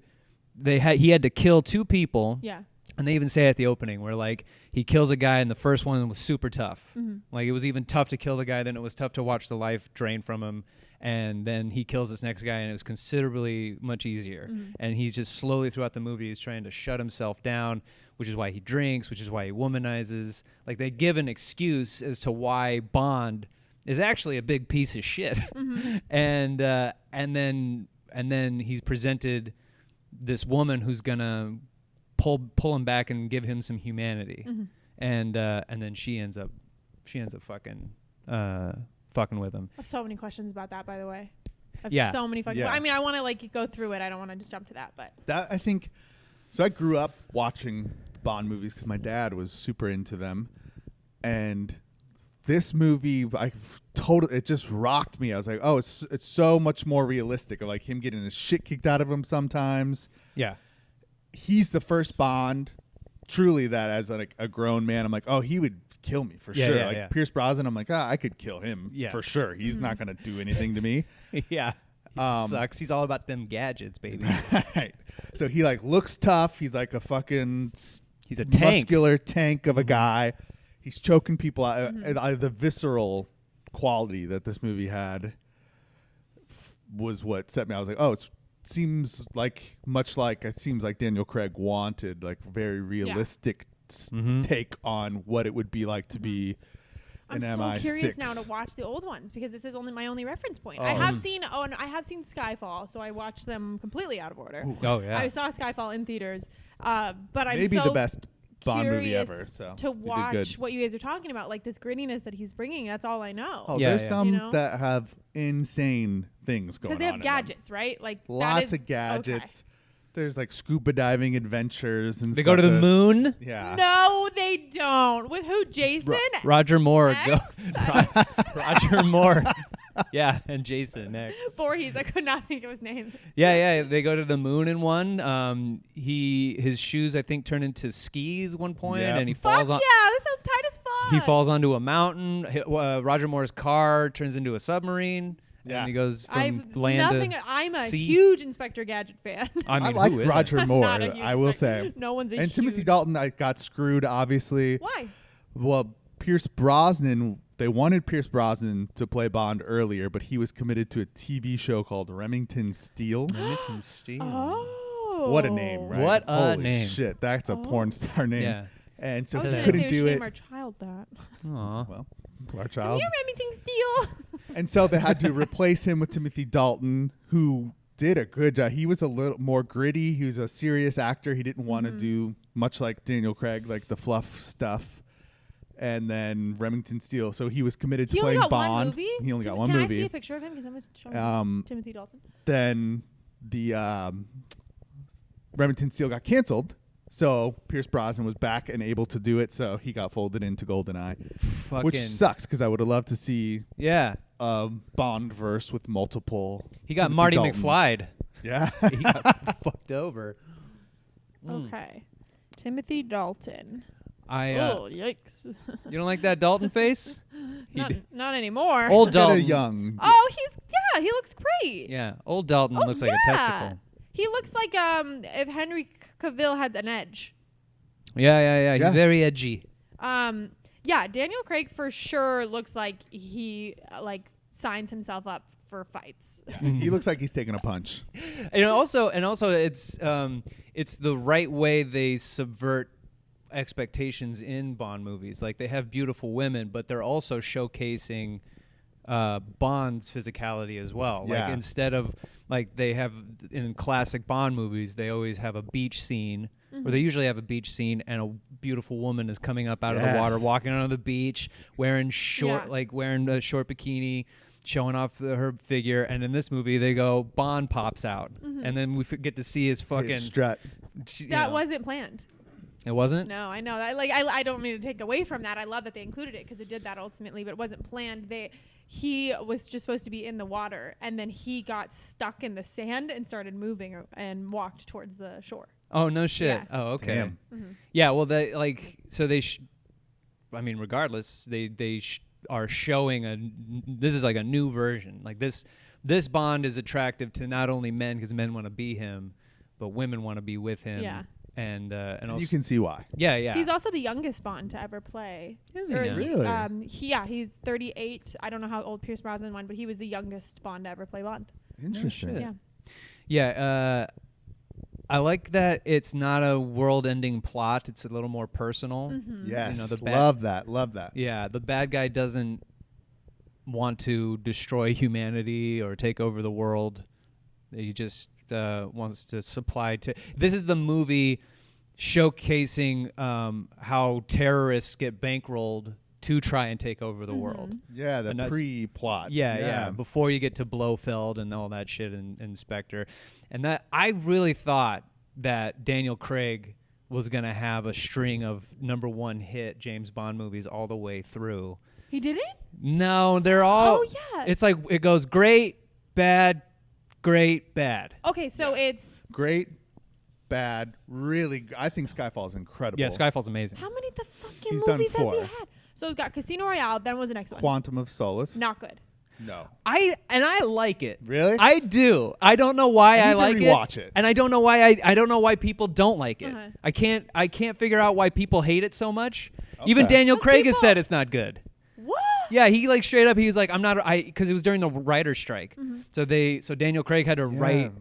he had to kill 2 people. Yeah. And they even say at the opening where like he kills a guy and the first one was super tough. Like it was even tough to kill the guy, then it was tough to watch the life drain from him. And then he kills this next guy and it was considerably much easier. And he's just slowly throughout the movie he's trying to shut himself down, which is why he drinks, which is why he womanizes. Like they give an excuse as to why Bond is actually a big piece of shit. And then he's presented this woman who's gonna pull him back and give him some humanity, and then she ends up fucking with him. I have so many questions about that, by the way. I have Yeah. so many fucking. Yeah. I mean, I want to like go through it. I don't want to just jump to that, but That I think. So I grew up watching Bond movies because my dad was super into them, and this movie, it just rocked me. I was like, oh, it's so much more realistic. Of like him getting his shit kicked out of him sometimes. Yeah. He's the first Bond, truly, that as a grown man, I'm like, oh, he would kill me for Yeah, sure. yeah, Like yeah. Pierce Brosnan, I'm like, I could kill him for sure. He's not gonna do anything to me. Yeah. He sucks. He's all about them gadgets, baby. Right. So he like looks tough. He's like a fucking He's a tank. muscular tank of a guy. He's choking people out. The visceral quality that this movie had was what set me. I was like, oh, it seems like Daniel Craig wanted like very realistic take on what it would be like to be I'm an so MI6. curious now to watch the old ones because this is my only reference point. I Oh. have seen Skyfall, so I watched them completely out of order. Oh yeah. I saw Skyfall in theaters, but I'm Maybe so the best Bond movie curious ever. So to you did watch good. what you guys are talking about, like this grittiness that he's bringing. That's all I know. Oh, Yeah, there's yeah. some You know? that have insane things going on. Because they have in them. gadgets, right? Like that Lots is- of gadgets. There's like scuba diving adventures and They stuff go to the that- moon. Okay. Yeah. No, they don't. With who? Jason? Roger Moore. X? Roger Moore. Yeah, and Jason X. Voorhees. I could not think of his name. Yeah. They go to the moon in one. His shoes I think turn into skis one point, Yep. and he Fuck falls yeah, on. this sounds tight as fuck. He falls onto a mountain. Roger Moore's car turns into a submarine. Yeah. And he goes from I've land nothing. to I'm a sea. huge Inspector Gadget fan. I mean, I like who isn't? Roger Moore. Not a huge I will fan. say. No one's a And huge. Timothy Dalton, I got screwed. Obviously. Why? Well, Pierce Brosnan, they wanted Pierce Brosnan to play Bond earlier, but he was committed to a TV show called Remington Steele. Remington Steele. Oh. What a name, right? What a Holy name. shit, that's a porn star name. Yeah. And so I was he gonna couldn't say we do should it. name our child that. Aw. Well, our Come child. here, Remington Steele. And so they had to replace him with Timothy Dalton, who did a good job. He was a little more gritty. He was a serious actor. He didn't want to do much like Daniel Craig, like the fluff stuff. And then Remington Steele. So he was committed to He only playing got Bond. one movie? He only got one Can movie. I see a picture of him? Because I'm showing Timothy Dalton. Then the Remington Steele got canceled. So Pierce Brosnan was back and able to do it. So he got folded into GoldenEye, which sucks because I would have loved to see Yeah. a Bond verse with multiple. He got Timothy Marty Dalton. McFly'd. Yeah. He got fucked over. Okay. Timothy Dalton. Oh, yikes. you don't like that Dalton face? Not anymore. Old Look at a Dalton. young. Oh, he looks great. Yeah, old Dalton Oh, looks like a testicle. He looks like if Henry Cavill had an edge. Yeah. Yeah. He's very edgy. Yeah, Daniel Craig for sure looks like he signs himself up for fights. He looks like he's taking a punch. And also, it's the right way they subvert expectations in Bond movies. Like they have beautiful women, but they're also showcasing Bond's physicality as well. Yeah. Like instead of like they have in classic Bond movies, they always have a beach scene, or they usually have a beach scene, and a beautiful woman is coming up out of the water, walking on the beach, wearing wearing a short bikini, showing off her figure. And in this movie, they go Bond pops out, and then we get to see his fucking His strut. That wasn't planned. It wasn't. No, I know that. I don't mean to take away from that. I love that they included it because it did that ultimately, but it wasn't planned. He was just supposed to be in the water, and then he got stuck in the sand and started moving and walked towards the shore. Oh no shit. Yeah. Oh okay. Damn. Yeah. Well, regardless, they are showing this is like a new version. Like this Bond is attractive to not only men because men want to be him, but women want to be with him. Yeah. And also You can see why. yeah. He's also the youngest Bond to ever play. Is he Or now? Really? He's 38. I don't know how old Pierce Brosnan won, but he was the youngest Bond to ever play Bond. Interesting. shit. Yeah. Yeah. I like that it's not a world-ending plot. It's a little more personal. Yes. You know, the love that. Yeah, the bad guy doesn't want to destroy humanity or take over the world. He just wants to supply to. This is the movie showcasing how terrorists get bankrolled to try and take over the world. Yeah, And the that's- pre-plot. Yeah. Before you get to Blofeld and all that shit in Spectre. And that I really thought that Daniel Craig was going to have a string of #1 hit James Bond movies all the way through. He did it? No, they're all... Oh, yeah. It's like it goes great, bad, great, bad. Okay, so it's... Great, bad, really. I think Skyfall is incredible. Yeah, Skyfall's amazing. How many the fucking He's done movies has he 4. had? So we've got Casino Royale, then what was the next one? Quantum of Solace. Not good. No. I like it. Really? I do. I don't know why I I need to like rewatch it. and I don't know why I don't know why people don't like it. Uh-huh. I can't figure out why people hate it so much. Even Okay. Daniel But Craig has people- said it's not good. What? Yeah, he like straight up he was like I'm not because it was during the writer's strike. So Daniel Craig had to write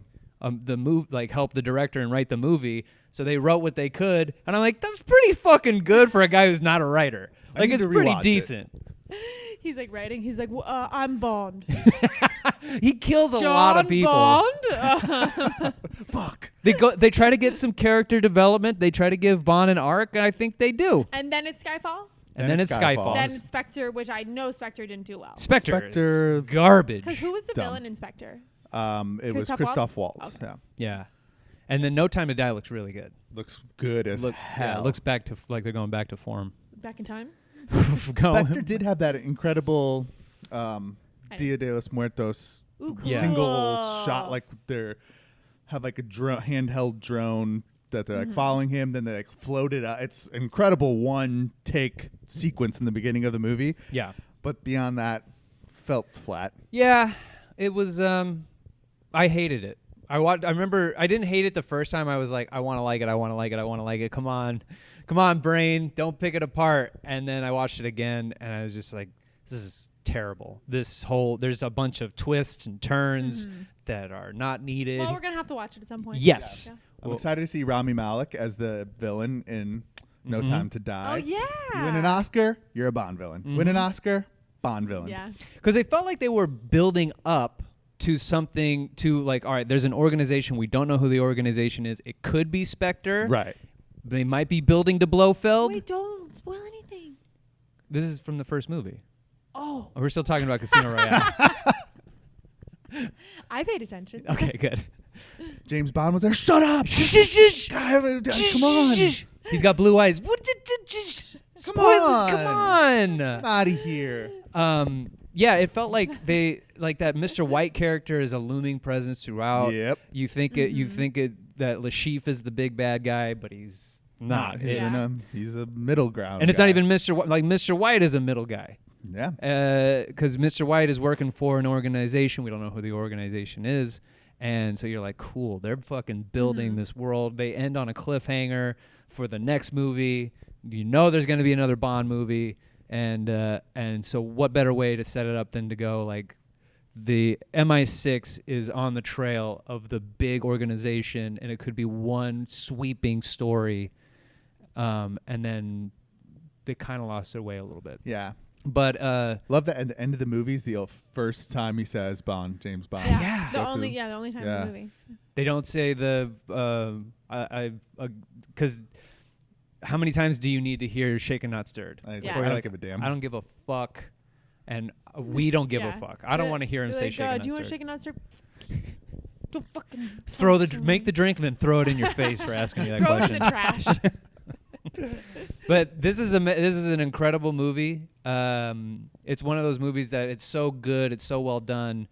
the move help the director and write the movie. So they wrote what they could, and I'm like that's pretty fucking good for a guy who's not a writer. I Like need it's to pretty rewatch it. decent. He's like writing. He's like, I'm Bond. He kills a lot of people. Bond? Fuck. They try to get some character development. They try to give Bond an arc, and I think they do. And then it's Skyfall. And then it's Skyfall. Then it's Spectre, which I know Spectre didn't do well. Spectre Spectre- is garbage. Because who was the Dumb. villain in Spectre? It was Christoph Christoph Waltz? Waltz. Okay. Yeah. Yeah. And then No Time to Die looks really good. Looks good as hell. Yeah, it looks back to like they're going back to form. Back in time? Spectre did have that incredible Dia de los Muertos Ooh, Yeah. single cool. shot, like they're have like a handheld drone that they're like following him. Then they like float it out. It's incredible one take sequence in the beginning of the movie. Yeah. But beyond that, felt flat. Yeah. It was I hated it. I remember I didn't hate it the first time. I was like, I want to like it. I want to like it. I want to like it. Come on, brain. Don't pick it apart. And then I watched it again, and I was just like, this is terrible. There's a bunch of twists and turns that are not needed. Well, we're gonna have to watch it at some point. Yes. Yeah. I'm excited to see Rami Malek as the villain in No Time to Die. Oh yeah. You win an Oscar, you're a Bond villain. Win an Oscar, Bond villain. Yeah. Because they felt like they were building up to something to like, all right, there's an organization. We don't know who the organization is. It could be Spectre. Right. They might be building to Blofeld. Wait, don't spoil anything. This is from the first movie. Oh. We're still talking about Casino Royale. I paid attention. Okay, good. James Bond was there. Shut up! Come on! He's got blue eyes. Come on! Come on! Out of here. Yeah, it felt like that Mr. White character is a looming presence throughout. Yep. You think that Lashif is the big bad guy, but he's not. He's a middle ground. And it's guy. not even Mr. White. Like Mr. White is a middle guy. Yeah. Because Mr. White is working for an organization. We don't know who the organization is. And so you're like, cool, they're fucking building this world. They end on a cliffhanger for the next movie. You know there's going to be another Bond movie. And so what better way to set it up than to go like the MI6 is on the trail of the big organization, and it could be one sweeping story. And then they kind of lost their way a little bit. Yeah. But love that at the end of the movies, the first time he says Bond, James Bond. Yeah. The only time in the movie. They don't say because how many times do you need to hear shaken not stirred? I Yeah. don't give a damn. I don't give a fuck, and we don't give a fuck. I don't want to hear him say like, shaken not do you want stirred. shaken not stirred? Don't fucking Make the drink and then throw it in your face for asking me that throw it question. in the trash. But this is an incredible movie. It's one of those movies that it's so good, it's so well done.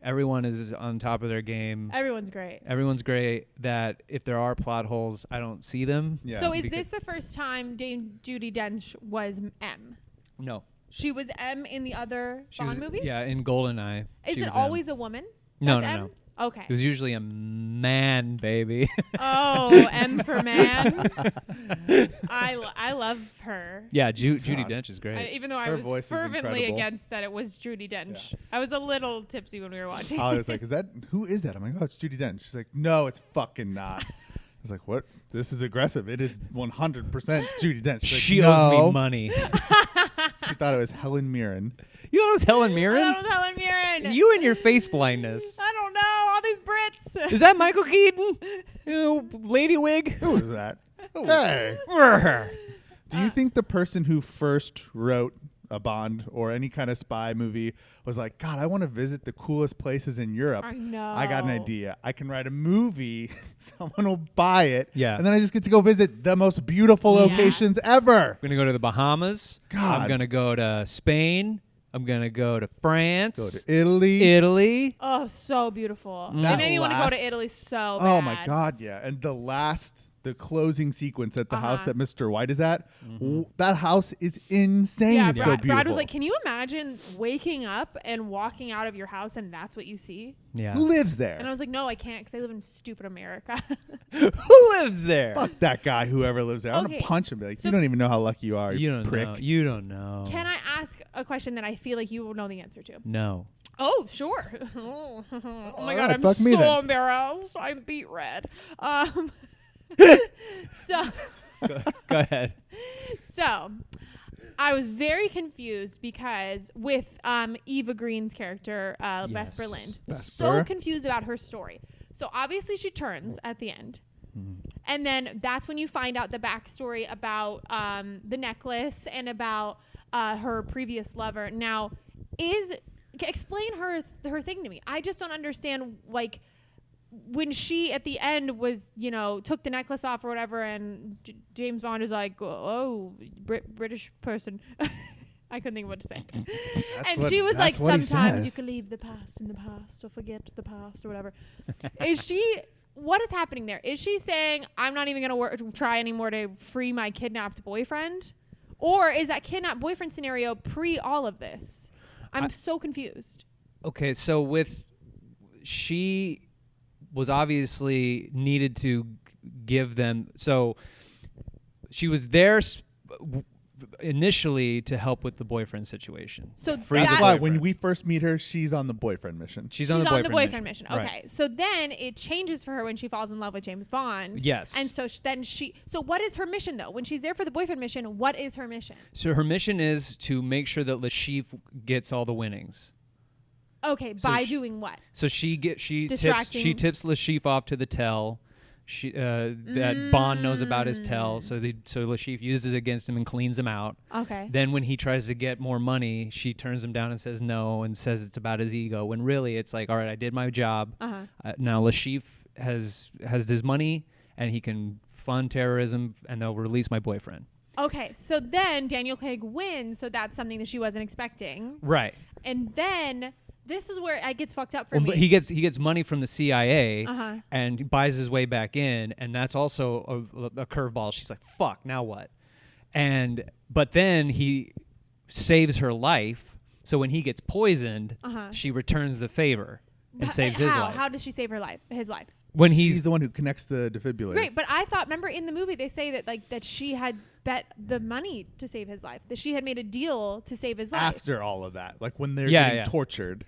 Everyone is on top of their game. Everyone's great. Everyone's great. That if there are plot holes, I don't see them. Yeah. So is this the first time Dame Judi Dench was M? No. She was M in the other Bond movies? Yeah, in GoldenEye. Is she it was always a woman? No, That's no, M? no. Okay. It was usually a man, baby. Oh, M for man. I love her. Yeah, Judi Dench is great. Even though I Her was voice is fervently incredible. against that it was Judi Dench. Yeah. I was a little tipsy when we were watching. I was like, who is that? I'm like, oh, it's Judi Dench. She's like, no, it's fucking not. I was like, what? This is aggressive. It is 100% Judi Dench. She's like, She no. owes me money. She thought it was Helen Mirren. You know it was Helen That Mirren? was Helen Mirren. You and your face blindness. I don't know. All these Brits. Is that Michael Keaton? Lady wig? Who was that? Oh. Hey. Brr. Do you think the person who first wrote a Bond or any kind of spy movie was like, God, I want to visit the coolest places in Europe. I know. I got an idea. I can write a movie. Someone will buy it. Yeah. And then I just get to go visit the most beautiful locations ever. I'm going to go to the Bahamas. God. I'm going to go to Spain. I'm going to go to France. Go to Italy. Italy. Oh, so beautiful. That It made me want to go last- to Italy so bad. Oh my God, yeah. And the closing sequence at the house that Mr. White is at, that house is insane. Yeah, It's Brad, so beautiful. Brad was like, can you imagine waking up and walking out of your house and that's what you see? Yeah. Who lives there? And I was like, no, I can't because I live in stupid America. Who lives there? Fuck that guy, whoever lives there. I'm Okay. going to punch him. Be like, So- you don't even know how lucky you are, You you don't prick. know. You don't know. Can I ask a question that I feel like you will know the answer to? No. Oh, sure. Oh my All God, right, I'm fuck me so then. embarrassed. I'm beet red. So Go ahead. So, I was very confused because with Eva Green's character, Vesper Lind, so Vesper. confused about her story. So obviously she turns at the end. And then that's when you find out the backstory about the necklace and about her previous lover. Now, explain her thing to me. I just don't understand, like, when she at the end was, took the necklace off or whatever, and James Bond is like, oh, British person. I couldn't think of what to say. And she was like, sometimes you can leave the past in the past or forget the past or whatever. What is happening there? Is she saying, I'm not even going to try anymore to free my kidnapped boyfriend? Or is that kidnapped boyfriend scenario pre all of this? I'm so confused. Okay, so she was obviously needed to give them. So she was there initially to help with the boyfriend situation. So Freeze That's the why boyfriend. when we first meet her, she's on the boyfriend mission. She's on the boyfriend mission. Right. Okay. So then it changes for her when she falls in love with James Bond. Yes. And so so what is her mission though? When she's there for the boyfriend mission, what is her mission? So her mission is to make sure that Lashif gets all the winnings. Okay, So by doing what? So she tips Lashif off to the tell. That Bond knows about his tell, so Lashif uses it against him and cleans him out. Okay. Then when he tries to get more money, she turns him down and says no, and says it's about his ego. When really it's like, all right, I did my job. Now Lashif has his money, and he can fund terrorism, and they'll release my boyfriend. Okay, so then Daniel Craig wins, so that's something that she wasn't expecting. Right. And then this is where it gets fucked up for me. But he gets money from the CIA and he buys his way back in, and that's also a curveball. She's like, "Fuck, now what?" But then he saves her life. So when he gets poisoned, she returns the favor and saves his life. How does she save his life? When she's the one who connects the defibrillator. Great, but I thought, remember in the movie they say that she had bet the money to save his life. That she had made a deal to save his life. After all of that, like when they're getting tortured.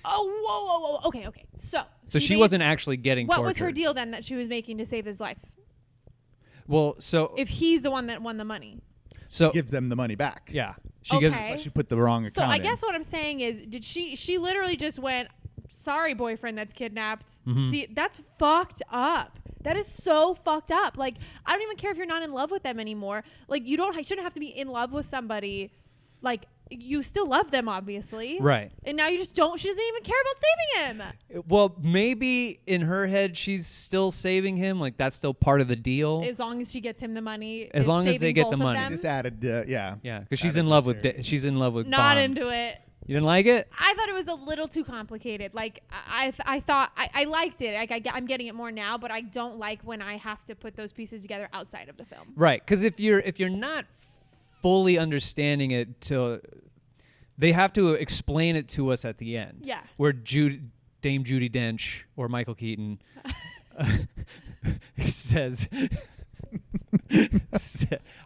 Oh, whoa. Okay. So she wasn't actually getting tortured. What was her deal then that she was making to save his life? Well, so if he's the one that won the money, she gives them the money back. Yeah, she put the wrong account. So I guess what I'm saying is, did she literally just went, "Sorry, boyfriend that's kidnapped." See, that's fucked up. That is so fucked up. Like, I don't even care if you're not in love with them anymore. Like, shouldn't have to be in love with somebody. Like, you still love them, obviously. Right. And now you just don't. She doesn't even care about saving him. Well, maybe in her head she's still saving him. Like, that's still part of the deal. As long as she gets him the money. As long as they get the money. Just added, yeah. Yeah, because she's in love with Not Bond. into it. You didn't like it? I thought it was a little too complicated. Like, I thought I liked it. Like, I'm getting it more now, but I don't like when I have to put those pieces together outside of the film. Right, because if you're not fully understanding it they have to explain it to us at the end. Yeah. Where Dame Judi Dench or Michael Keaton says,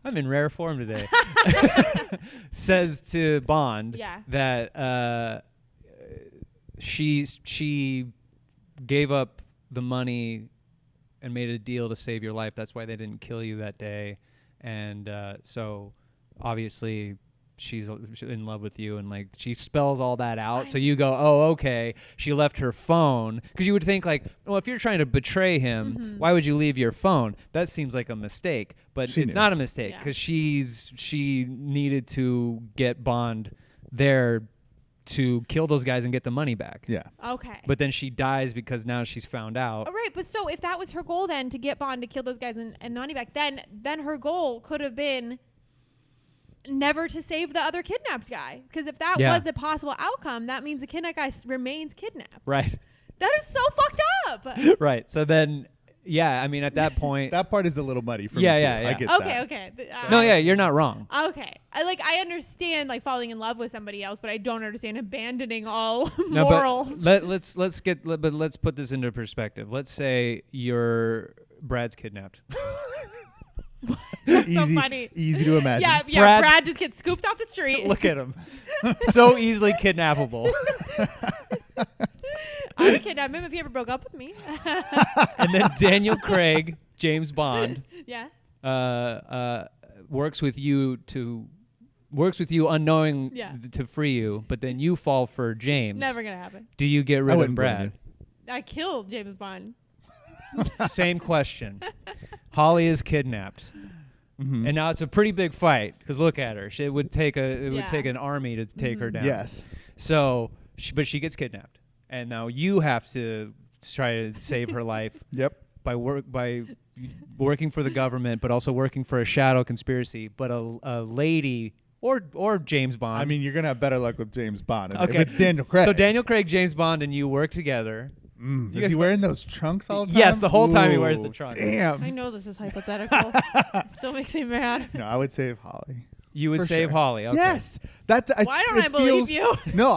I'm in rare form today, says to Bond that she gave up the money and made a deal to save your life. That's why they didn't kill you that day. And so obviously she's in love with you, and like she spells all that out. So you go, oh, okay, she left her phone, because you would think like, well, if you're trying to betray him, why would you leave your phone? That seems like a mistake, but it's not a mistake, because she needed to get Bond there to kill those guys and get the money back. Yeah. Okay. But then she dies because now she's found out. All right, but so if that was her goal then, to get Bond to kill those guys and the money back, then her goal could have been never to save the other kidnapped guy. Because if that was a possible outcome, that means the kidnapped guy remains kidnapped. Right. That is so fucked up. Right. So then, I mean, at that point, that part is a little muddy for me too. I get that. Okay. No, you're not wrong. Okay. I understand like falling in love with somebody else, but I don't understand abandoning all morals. But let's put this into perspective. Let's say Brad's kidnapped. That's so funny. Easy to imagine. Yeah. Brad just gets scooped off the street. Look at him. So easily kidnappable. I would kidnap him if he ever broke up with me. And then Daniel Craig, James Bond, works with you unknowing to free you, but then you fall for James. Never gonna happen. Do you get rid of Brad? I killed James Bond. Same question. Holly is kidnapped. And now it's a pretty big fight, because look at her. It would take an army to take her down. Yes. So, but she gets kidnapped, and now you have to try to save her life. Yep. By working for the government, but also working for a shadow conspiracy. But a lady or James Bond. I mean, you're gonna have better luck with James Bond. Okay. If it's Daniel Craig. So Daniel Craig, James Bond, and you work together. Is he wearing those trunks all the time? Yes, the whole time he wears the trunks. Damn. I know this is hypothetical. It still makes me mad. No, I would save Holly. You would save Holly. Okay. Yes. Why don't I believe you? No,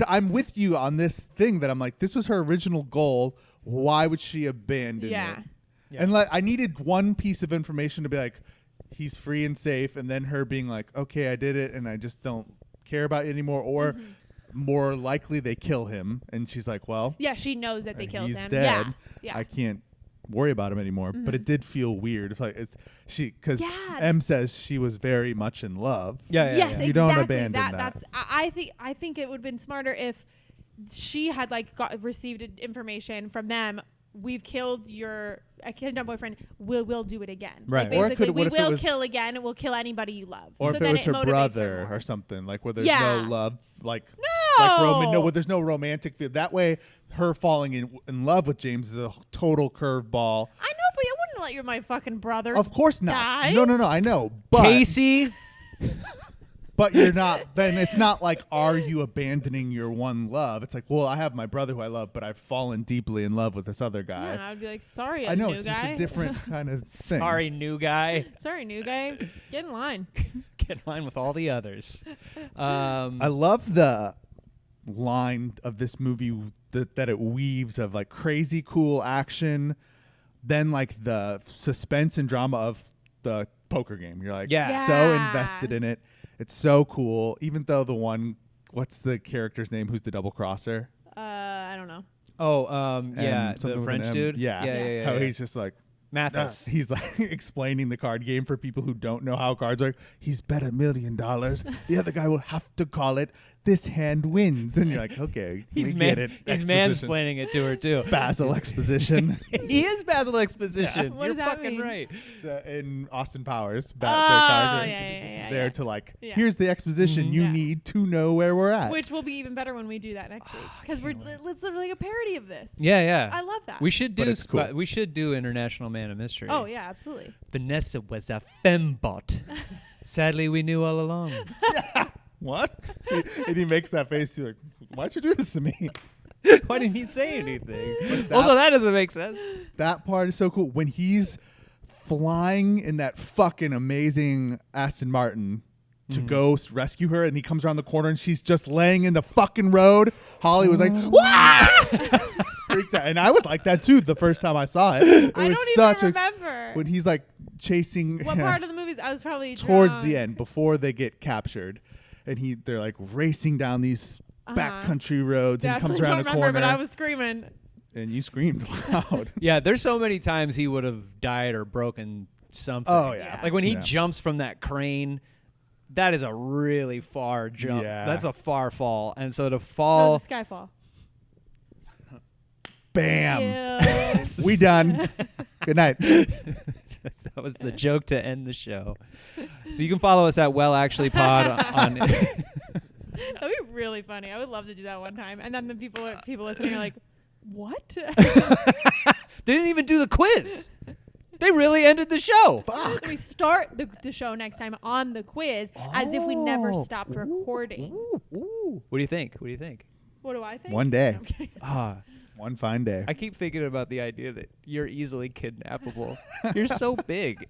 I'm with you on this thing that I'm like, this was her original goal. Why would she abandon it? Yeah. And I needed one piece of information to be like, he's free and safe, and then her being like, okay, I did it, and I just don't care about it anymore, or more likely they kill him, and she's like, well, yeah, she knows that they killed he's him. dead. Yeah. I can't worry about him anymore. But it did feel weird. It's like because M says she was very much in love. Yes, exactly. You don't abandon that. That's I think it would have been smarter if she had like received information from them. We've killed your kidnapped boyfriend. We'll do it again. Right. Like basically, we will was, kill again, and we'll kill anybody you love. Or so if it was her brother her or something, like where there's no love, like no, where there's no romantic feel. That way, her falling in love with James is a total curveball. I know, but I wouldn't let my fucking brother. Of course not. Die. No, I know. But Casey. But you're not. Then it's not like, are you abandoning your one love? It's like, well, I have my brother who I love, but I've fallen deeply in love with this other guy. Yeah, and I would be like, sorry, I know new it's guy. just a different kind of thing. Sorry, new guy. Sorry, new guy. Get in line. Get in line with all the others. I love the line of this movie that it weaves of like crazy cool action, then like the suspense and drama of the poker game. You're like so invested in it. It's so cool. Even though the one, what's the character's name? Who's the double crosser? I don't know. Oh, yeah, the French dude. Yeah. How he's just like Mathis. He's like explaining the card game for people who don't know how cards work. He's bet $1 million. The other guy will have to call it. This hand wins. And you're like, okay, we get it. He's Exposition. mansplaining it to her, too. Basil exposition. He is Basil exposition. What You're does that fucking mean? right. In Austin Powers. Yeah. There to like, here's the exposition you need to know where we're at. Which will be even better when we do that next week. Because it's literally a parody of this. Yeah. I love that. We should do cool. we should do International Man of Mystery. Oh, yeah, absolutely. Vanessa was a fembot. Sadly, we knew all along. What? And he makes that face. You're like, why'd you do this to me? Why didn't he say anything? Also, that doesn't make sense. That part is so cool. When he's flying in that fucking amazing Aston Martin to go rescue her, and he comes around the corner and she's just laying in the fucking road. Holly was like, "Wah!" Freaked out. And I was like that too the first time I saw it. I don't even remember. When he's like chasing. What part of the movie? I was probably towards drunk. the end before they get captured, and they're like racing down these backcountry roads, and he comes around a corner. But I was screaming. And you screamed loud. Yeah, there's so many times he would have died or broken something. Oh yeah. Like when he jumps from that crane. That is a really far jump. Yeah. That's a far fall. And so to fall... That was a Skyfall. Bam. Yes. We done. Good night. That was the joke to end the show. So you can follow us at Well Actually Pod on... That'd be really funny. I would love to do that one time. And then the people listening are like, what? They didn't even do the quiz. They really ended the show. Fuck. We start the show next time on the quiz as if we never stopped recording. Ooh. What do you think? What do I think? One day. No, I'm kidding. One fine day. I keep thinking about the idea that you're easily kidnappable. You're so big.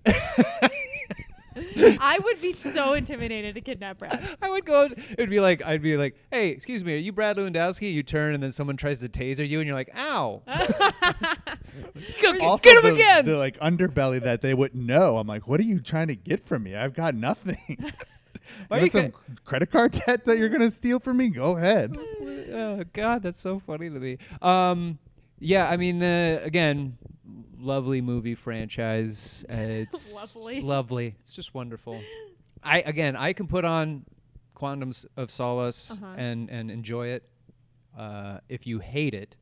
I would be so intimidated to kidnap Brad. I would go. I'd be like, hey, excuse me, are you Brad Lewandowski? You turn and then someone tries to taser you and you're like, ow. Also, get him again. The like underbelly that they wouldn't know. I'm like, what are you trying to get from me? I've got nothing. Why You want some credit card debt that you're gonna steal from me? Go ahead. Oh God, that's so funny to me. Yeah, I mean, again, lovely movie franchise. It's lovely. It's just wonderful. I can put on Quantum of Solace and enjoy it. If you hate it,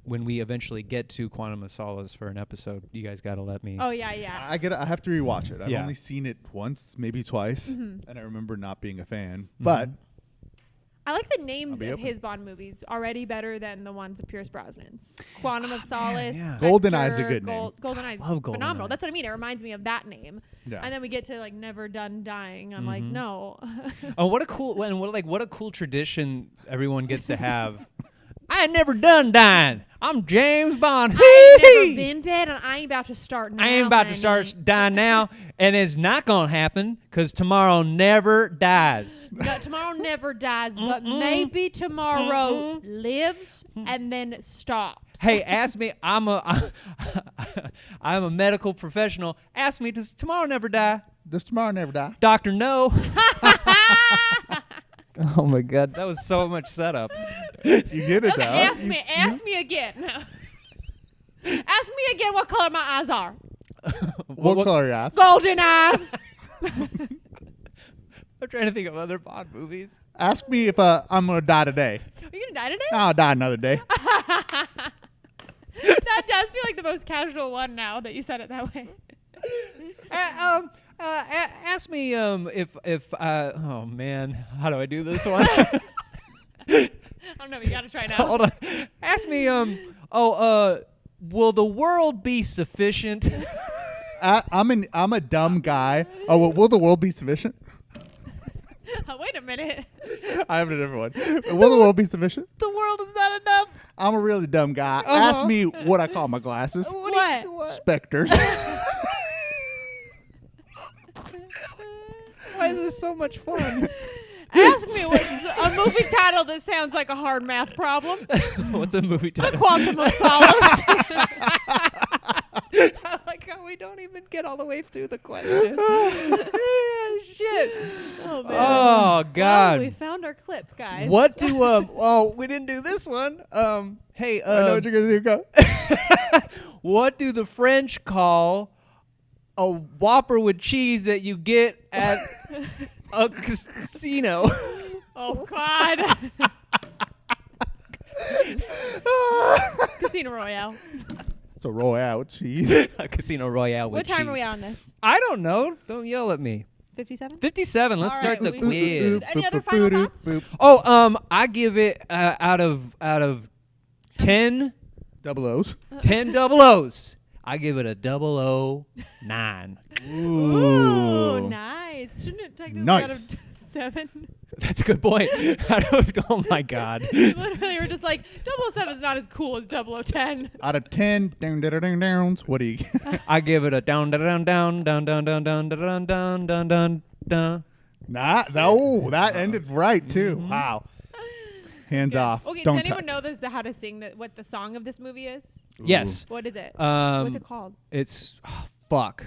when we eventually get to Quantum of Solace for an episode, you guys got to let me. Oh yeah. I have to rewatch it. I've only seen it once, maybe twice, and I remember not being a fan. But I like the names of his Bond movies already better than the ones of Pierce Brosnan's. Quantum of Solace. yeah. GoldenEye's a good name. GoldenEye's love phenomenal. GoldenEye. That's what I mean. It reminds me of that name. Yeah. And then we get to like Never Done Dying. I'm like, no. Oh, what a cool tradition everyone gets to have. I ain't never done dying. I'm James Bond. I ain't never been dead, and I ain't about to start now. I ain't about to honey. start dying now, and it's not gonna happen because tomorrow never dies. No, tomorrow never dies, but maybe tomorrow lives and then stops. Hey, ask me. I'm a medical professional. Ask me, does tomorrow never die? Does tomorrow never die? Doctor No. Oh my God, that was so much setup. You get it, Okay, though. ask me again. Ask me again what color my eyes are. What color are your eyes? Golden eyes. I'm trying to think of other Bond movies. Ask me if I'm going to die today. Are you gonna die today? I'll die another day. That does feel like the most casual one now that you said it that way. Ask me if oh man, how do I do this one? I don't know. You gotta try now. Hold on. Ask me will the world be sufficient? I'm a dumb guy. Oh, well, will the world be sufficient? Oh, wait a minute. I have a different one. Will the world be sufficient? The world is not enough. I'm a really dumb guy. Ask me what I call my glasses. What? Specters. Why is this so much fun? Ask me what's a movie title that sounds like a hard math problem. What's a movie title? Quantum of Solace. I like how we don't even get all the way through the question. Shit. Oh, man. Oh God. Well, we found our clip, guys. What do oh, we didn't do this one. Hey, I know what you're gonna do. Go. what do the French call a Whopper with cheese that you get at a casino? Oh, God. Casino Royale. It's a Royale with cheese. A Casino Royale with What time cheese. are we on this? I don't know. Don't yell at me. 57? 57. Let's All start right, the we- quiz. Any other final thoughts? Oh, I give it out of 10 Double O's. 10 double O's. I give it a 009. Ooh, nice. Shouldn't it technically be out of Nice. 7? That's a good point. Oh my God. Literally, we're just like, 007 is not as cool as 0010. Out of 10 downs, what do you? I give it a down. Nah, no, that ended right too. Wow. Hands off. Okay, Don't does anyone touch. know how to sing what the song of this movie is? Yes. What is it? What's it called? It's fuck.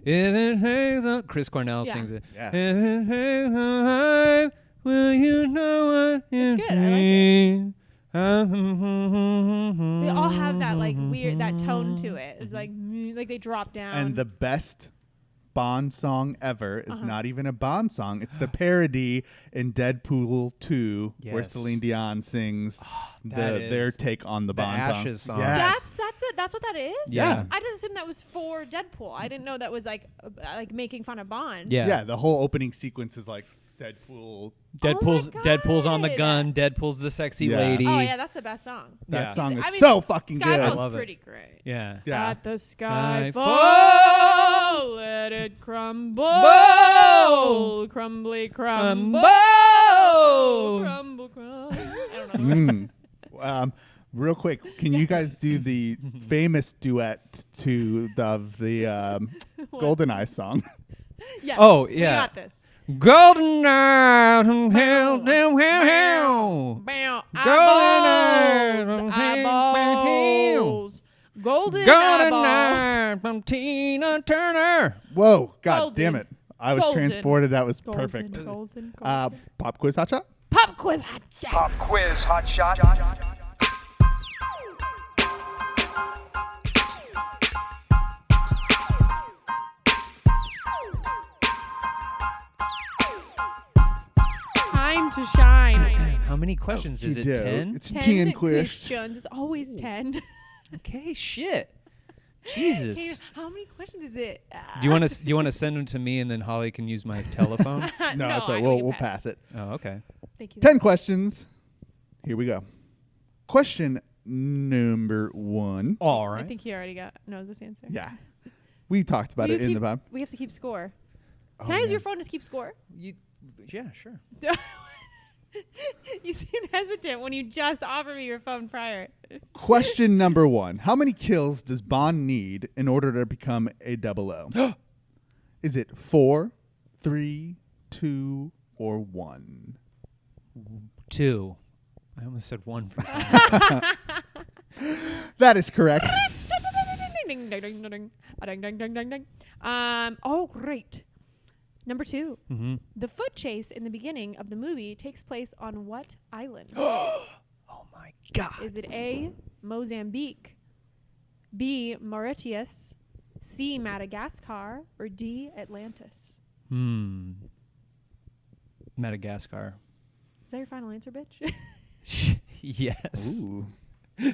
If it hangs on, Chris Cornell Yeah. sings it. Yeah. If it hangs on high, will you know what It's good. I like mean? They all have that like weird that tone to it. It's like they drop down. And the best Bond song ever is not even a Bond song. It's the parody in Deadpool 2 where Yes. Celine Dion sings that their is take on the Bond Ashes song. Yes. that's what that is. Yeah. I just assumed that was for Deadpool. I didn't know that was like making fun of Bond. Yeah, the whole opening sequence is like Deadpool. Deadpool's on the God. gun. Deadpool's the sexy Yeah. lady. Oh yeah, that's the best song. That Yeah. song is I mean, so fucking good. Skyfall's love it. pretty great. Yeah. Yeah. Let the sky Fall. fall, let it crumble, crumbly crumble, crumble, crumble. I don't know. Real quick, can you guys do the famous duet to the GoldenEye song? Yes, Oh, we yeah. got this. Golden eye, hell, hell, hell. Bow, Golden eyeballs, golden Golden eyeballs. eye from Tina Turner. Whoa, God Golden. damn it. I was Golden. transported. That was Golden, perfect. golden. Pop quiz hot shot? Pop quiz hot shot. Pop quiz hot shot. Time to shine. How many questions is You it? do. 10? It's 10 quiz. questions. It's always 10. Okay, shit. Jesus. Okay, how many questions is it? Do you want to send them to me and then Holly can use my telephone? No, it's I all, think we'll pass it. Oh, okay. Thank you. 10 questions. Here we go. Question number 1. All I right. think he already knows this answer. Yeah. We talked about Will it you in the keep- pub. We have to keep score. Oh, Can I use man. your phone to keep score? Yeah, sure. You seemed hesitant when you just offered me your phone prior. Question number 1. How many kills does Bond need in order to become a 00? Is it 4, 3, 2, or 1? 2. I almost said 1 for That is correct. Ding, ding, ding, ding, ding, ding, ding, ding, ding, ding. Oh, great. Number 2. Mm-hmm. The foot chase in the beginning of the movie takes place on what island? Oh my God. Is it A, Mozambique, B, Mauritius, C, Madagascar, or D, Atlantis? Madagascar. Is that your final answer, bitch? Yes. Ooh. Ow.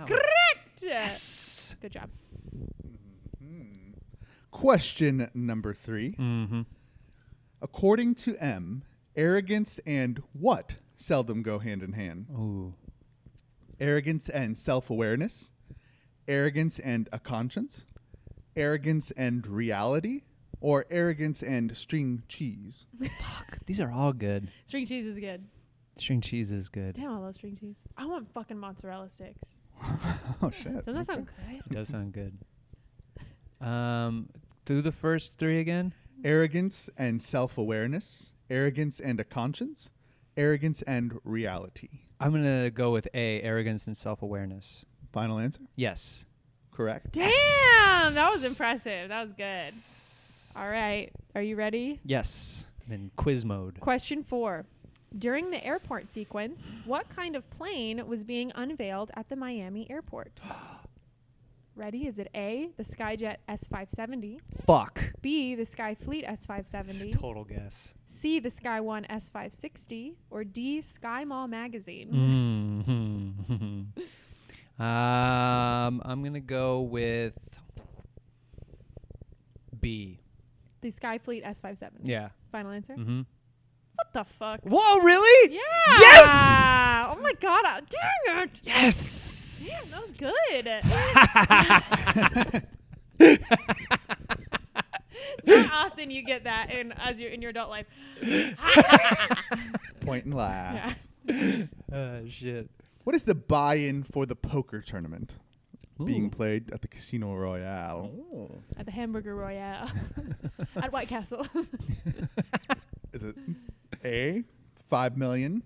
Correct! Yes. Good job. Question number 3. Mm-hmm. According to M, arrogance and what seldom go hand in hand? Ooh. Arrogance and self-awareness, arrogance and a conscience, arrogance and reality, or arrogance and string cheese? Fuck. These are all good. String cheese is good. String cheese is good. Damn, I love string cheese. I want fucking mozzarella sticks. Oh, shit. Doesn't that sound good? It does sound good. Do the first 3 again. Arrogance and self-awareness, arrogance and a conscience, arrogance and reality. I'm going to go with A, arrogance and self-awareness. Final answer? Yes. Correct. Damn, that was impressive. That was good. All right. Are you ready? Yes. I'm in quiz mode. Question 4. During the airport sequence, what kind of plane was being unveiled at the Miami airport? Ready? Is it A, the Skyjet S570, Fuck. B, the Skyfleet S570, Total guess. C, the Sky One S560, or D, Sky Mall Magazine? Mm-hmm. I'm going to go with B. The Skyfleet S570. Yeah. Final answer? Mm-hmm. What the fuck? Whoa, really? Yeah. Yes! Oh my god. Dang it. Yes! Damn, that was good. Not often you get that in your adult life. Point and laugh. Yeah. Shit. What is the buy-in for the poker tournament being Ooh. played at the Casino Royale? Oh. At the Hamburger Royale. At White Castle. Is it A, 5 million,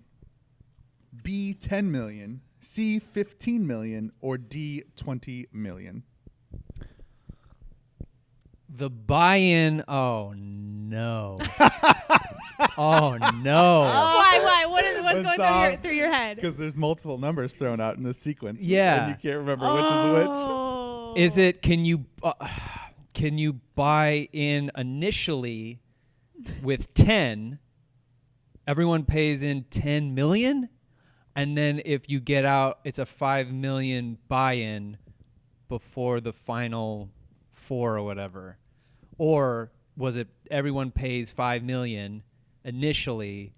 B, 10 million, C, 15 million, or D, 20 million? The buy-in. Oh, no. Oh, no. Why? What's What's going through your head? Because there's multiple numbers thrown out in this sequence. Yeah. And you can't remember which is which. Oh. Is it, can you buy in initially with 10, everyone pays in 10 million, and then if you get out, it's a 5 million buy-in before the final 4 or whatever? Or was it everyone pays 5 million initially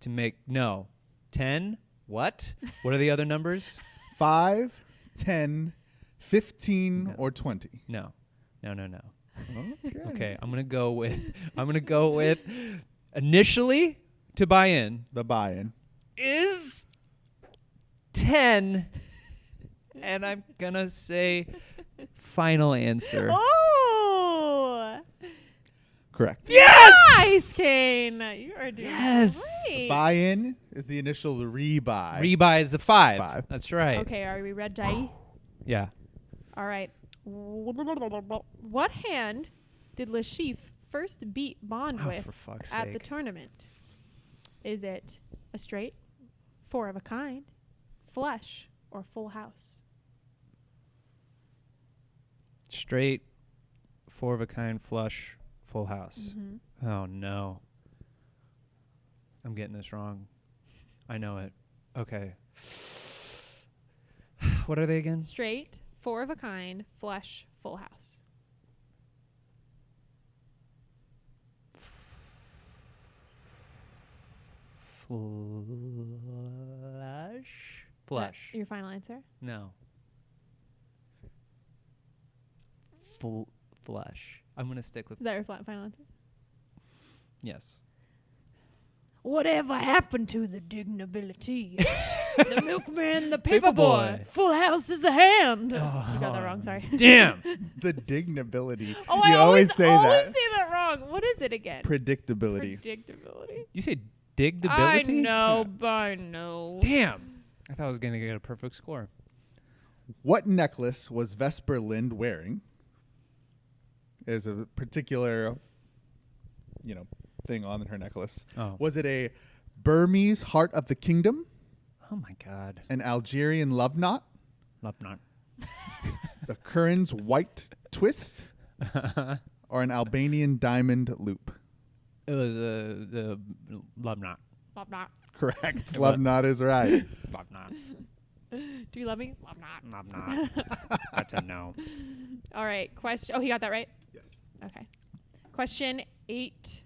to make, no, 10? What are the other numbers? 5, 10, 15, No. or 20? No. Okay. Okay, I'm gonna go with initially to buy in The buy-in. is 10, and I'm gonna say final answer. Oh. Correct. Yes! Nice, Kane. You are doing Yes. great. Buy-in is the initial rebuy. Rebuy is the 5. 5. That's right. Okay, are we ready? Yeah. All right. What hand did Lashif first beat Bond Oh, with for fuck's at the sake. tournament? Is it a straight, 4 of a kind, flush, or full house? Straight, 4 of a kind, flush, full house. Mm-hmm. Oh no. I'm getting this wrong. I know it. Okay. What are they again? Straight, 4 of a kind, flush, full house. Flush. Your final answer? No. Flush. I'm gonna stick with Is that your final answer? yes. Whatever happened to the dignability? The milkman, the paperboy. Paperboy. Full house is the hand. Oh. You got that wrong, sorry. Damn. The dignability. Oh, you I always say always that. say that wrong. What is it again? Predictability. Predictability. You say digdability? I know, but I know. Damn. I thought I was gonna get a perfect score. What necklace was Vesper Lind wearing? There's a particular thing on her necklace. Oh. Was it a Burmese heart of the kingdom, Oh my God. an Algerian love knot, Love not. the Curran's white twist, or an Albanian diamond loop? It was the love knot. Love not. Correct. Love knot is right. Love knot. Do you love me? Love not. Love knot. That's a no. All right. Question. Oh, he got that right? Yes. Okay. Question 8.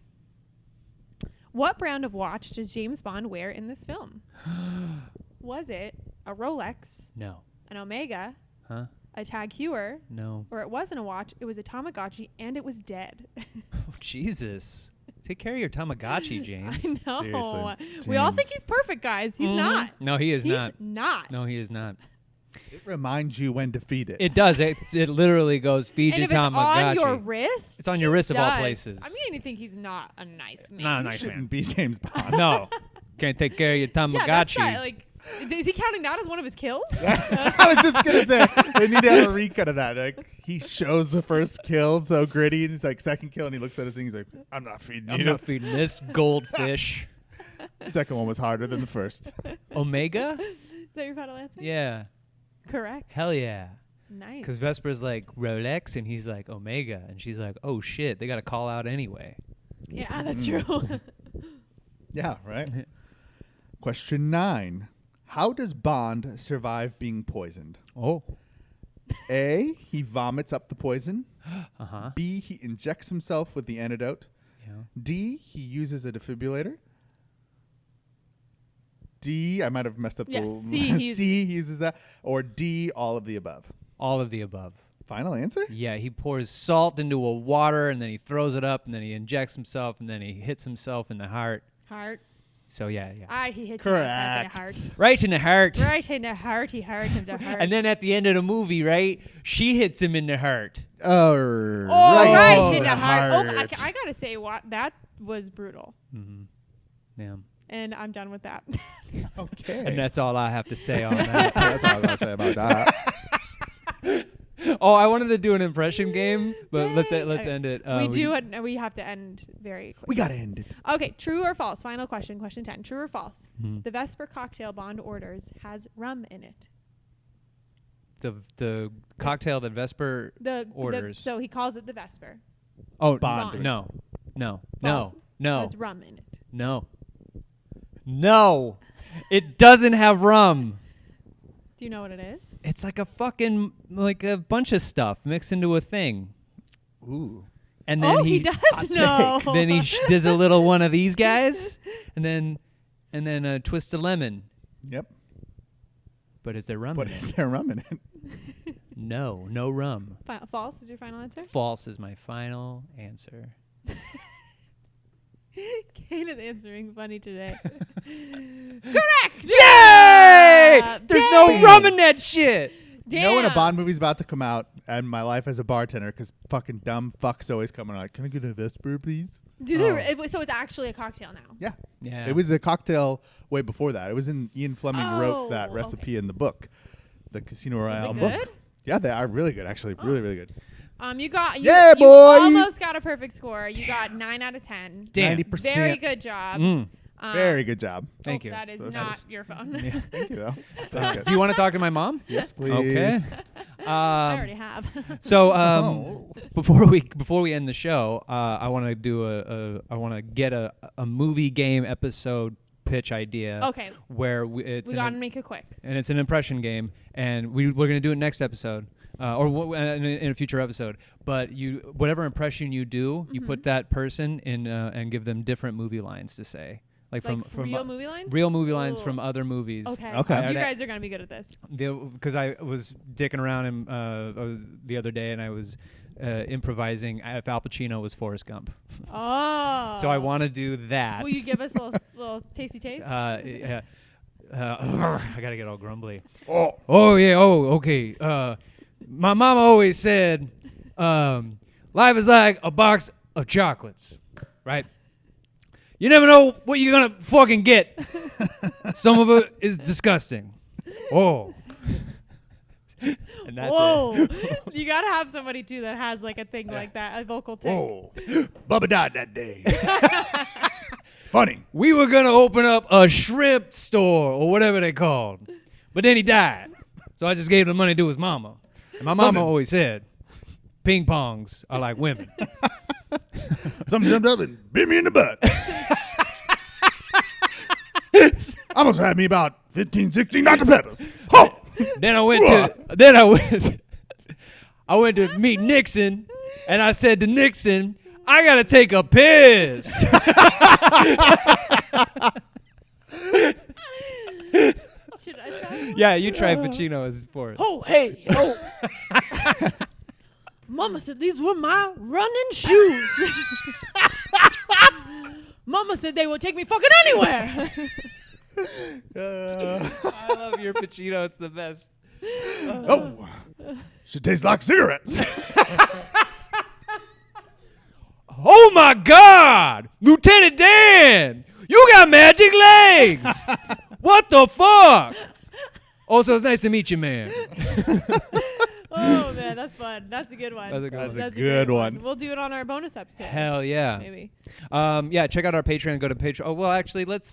What brand of watch does James Bond wear in this film? Was it a Rolex, No. an Omega, Huh? a Tag Heuer, No. or it wasn't a watch, it was a Tamagotchi, and it was dead? Oh, Jesus. Take care of your Tamagotchi, James. I know. Seriously, We all James. think he's perfect, guys. He's Mhm. not. No, he is He's not. not. No, he is not. It reminds you when to feed it. It does. It literally goes feed And your if it's Tamagotchi. on your wrist, It's on your wrist of all does. places. I mean, I think he's not a nice man. Not a nice Shouldn't man. be James Bond. No. Can't take care of your Yeah, that's Tamagotchi. right. Like, is he counting that as one of his kills? I was just gonna say they need to have a recut of that. Like he shows the first kill so gritty, and he's like second kill, and he looks at his thing. He's like, "I'm not feeding I'm you." not feeding this goldfish. The second one was harder than the first. Omega? Is that your final answer? Yeah. Correct. Hell yeah. Nice. Because Vesper's like Rolex, and he's like Omega, and she's like, oh shit, they got to call out anyway. Yeah, that's true. Yeah, right. Question 9: How does Bond survive being poisoned? Oh. A. He vomits up the poison. Uh-huh. B. He injects himself with the antidote. Yeah. D. He uses a defibrillator. D. I might have messed up Yeah, the C, C. He uses that. Or D. All of the above. All of the above. Final answer? Yeah, he pours salt into a water, and then he throws it up, and then he injects himself, and then he hits himself in the heart. Heart. So yeah. He hits Correct. himself in the heart. Right in the heart. Right in the hearty heart of the heart. And then at the end of the movie, right, she hits him in the heart. Oh, right in the the heart. Oh, heart. I gotta say, that was brutal, Mm-hmm. Yeah. and I'm done with that. Okay. And that's all I have to say on that. That's all I gotta say about that. Oh, I wanted to do an impression game, but let's Dang. end it. We have to end very quickly. We gotta end it. Okay, true or false? Final question. Question 10. True or false? Mhm. The Vesper cocktail Bond orders has rum in it. The cocktail that Vesper The orders. so he calls it the Vesper. Oh, Bond. no. False. No. Has rum in it. No. It doesn't have rum. Do you know what it is? It's like a fucking like a bunch of stuff mixed into a thing. Ooh. And then he does hot know. take. then he does a little one of these guys, and then a twist of lemon. Yep. But is there rum But in is it? there rum in it? No rum. False is your final answer? False is my final answer. Kane is answering funny today. Correct! Yay! There's no Dang. rum in that shit. You know when a Bond movie's about to come out, and my life as a bartender, because fucking dumb fucks always coming like, can I get a Vesper, please? So it's actually a cocktail now. Yeah. Yeah. It was a cocktail way before that. It was in Ian Fleming wrote that Oh, recipe in the book, the Casino Royale it book. good? Yeah, they are really good, actually. Really, really good. You got Yeah, you boy! almost got a perfect score. You got 9 out of 10. Damn. 90%. Very good job. Mm. Very good job. Thank you. That is That's not nice. your phone. Yeah. Thank you, though. That's good. Do you want to talk to my mom? Yes, please. Okay. I already have. So Oh. before we end the show, I want to do I want to get a movie game episode pitch idea. Okay. Where We it's gotta make it quick. and it's an impression game, and we're gonna do it next episode. In a future episode, but whatever impression you do, you put that person in and give them different movie lines to say, like from real movie lines. real movie lines Ooh. from other movies. Okay. Okay. You guys are gonna be good at this. Because I was dicking around the other day, and I was improvising if Al Pacino was Forrest Gump. Oh. So I want to do that. Will you give us a little tasty taste? Yeah. I gotta get all grumbly. Oh yeah. Oh, okay. My mama always said, life is like a box of chocolates, right? You never know what you're gonna fucking get. Some of it is disgusting. Oh. And that's Whoa. it. You got to have somebody, too, that has like a thing like that, a vocal tick. Whoa. Bubba died that day. Funny. We were going to open up a shrimp store or whatever they called. But then he died. So I just gave the money to his mama. And my mama always said, ping pongs are like women. Something jumped up and bit me in the butt. Almost had me about 15, 16 Dr. Peppers. Ho! Then I went to meet Nixon, and I said to Nixon, I gotta take a piss. Should I try? Yeah, you try Pacino as Forrest. Oh, hey, oh. Mama said these were my running shoes. Mama said they would take me fucking anywhere. I love your Pacino. It's the best. Oh, should taste like cigarettes. Oh my God, Lieutenant Dan, you got magic legs. What the fuck? Also, it's nice to meet you, man. Oh man, that's fun. That's a good one. That's a good one. That's a a great good one. We'll do it on our bonus episode. Hell yeah. Maybe. Yeah, check out our Patreon. Go to Patreon. Oh, well, actually, let's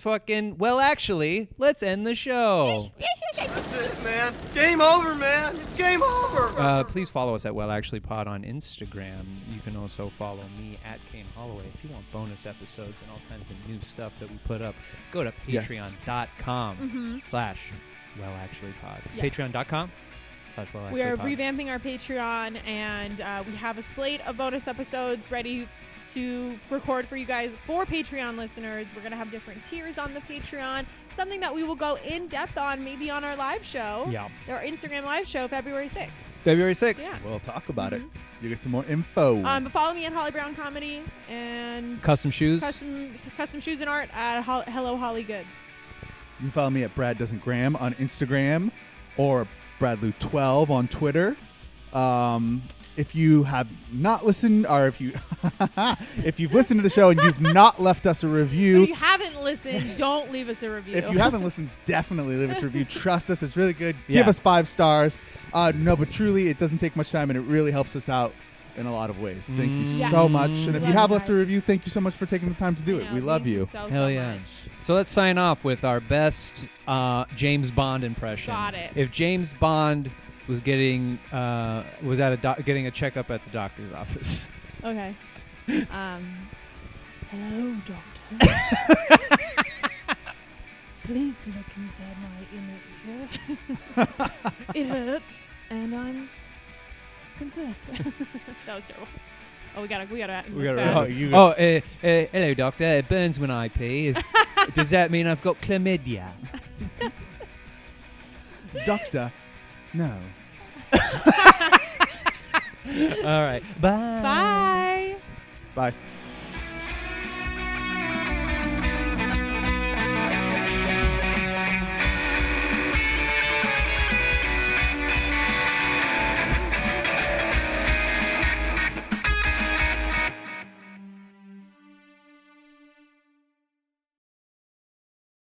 end the show. That's it, man. Game over, man. It's game over. Please follow us at Well Actually Pod on Instagram. You can also follow me at Kane Holloway. If you want bonus episodes and all kinds of new stuff that we put up, go to patreon.com/WellActuallyPod. It's Yes. patreon.com/WellActuallyPod. We are revamping our Patreon, and we have a slate of bonus episodes ready to record for you guys for Patreon listeners. We're going to have different tiers on the Patreon, something that we will go in depth on maybe on our live show, Yeah. our Instagram live show, February 6th. February 6th. Yeah. We'll talk about it. You get some more info. But follow me at Holly Brown Comedy and Custom shoes. custom shoes and art at Hello Holly Goods. You can follow me at Brad Doesn't Graham on Instagram or Bradley12 on Twitter. If you have not listened, or if you've listened to the show and you've not left us a But review, if you haven't listened, don't leave us a review. if you haven't listened, definitely leave us a review. Trust us, it's really good. Yeah. Give us 5 stars. No, but truly, it doesn't take much time, and it really helps us out in a lot of ways. Thank you Yes. so much. And if Love you have you left a guys. review, thank you so much for taking the time to do it. Yeah, We love thank you. so Hell yeah. much. So let's sign off with our best James Bond impression. Got it. If James Bond was getting getting a checkup at the doctor's office. Okay. Hello, doctor. Please look inside my inner ear. It hurts, and I'm concerned. That was terrible. Oh, we gotta. Hello, doctor. It burns when I pee. Does that mean I've got chlamydia? Doctor, no. All right. Bye. Bye. Bye.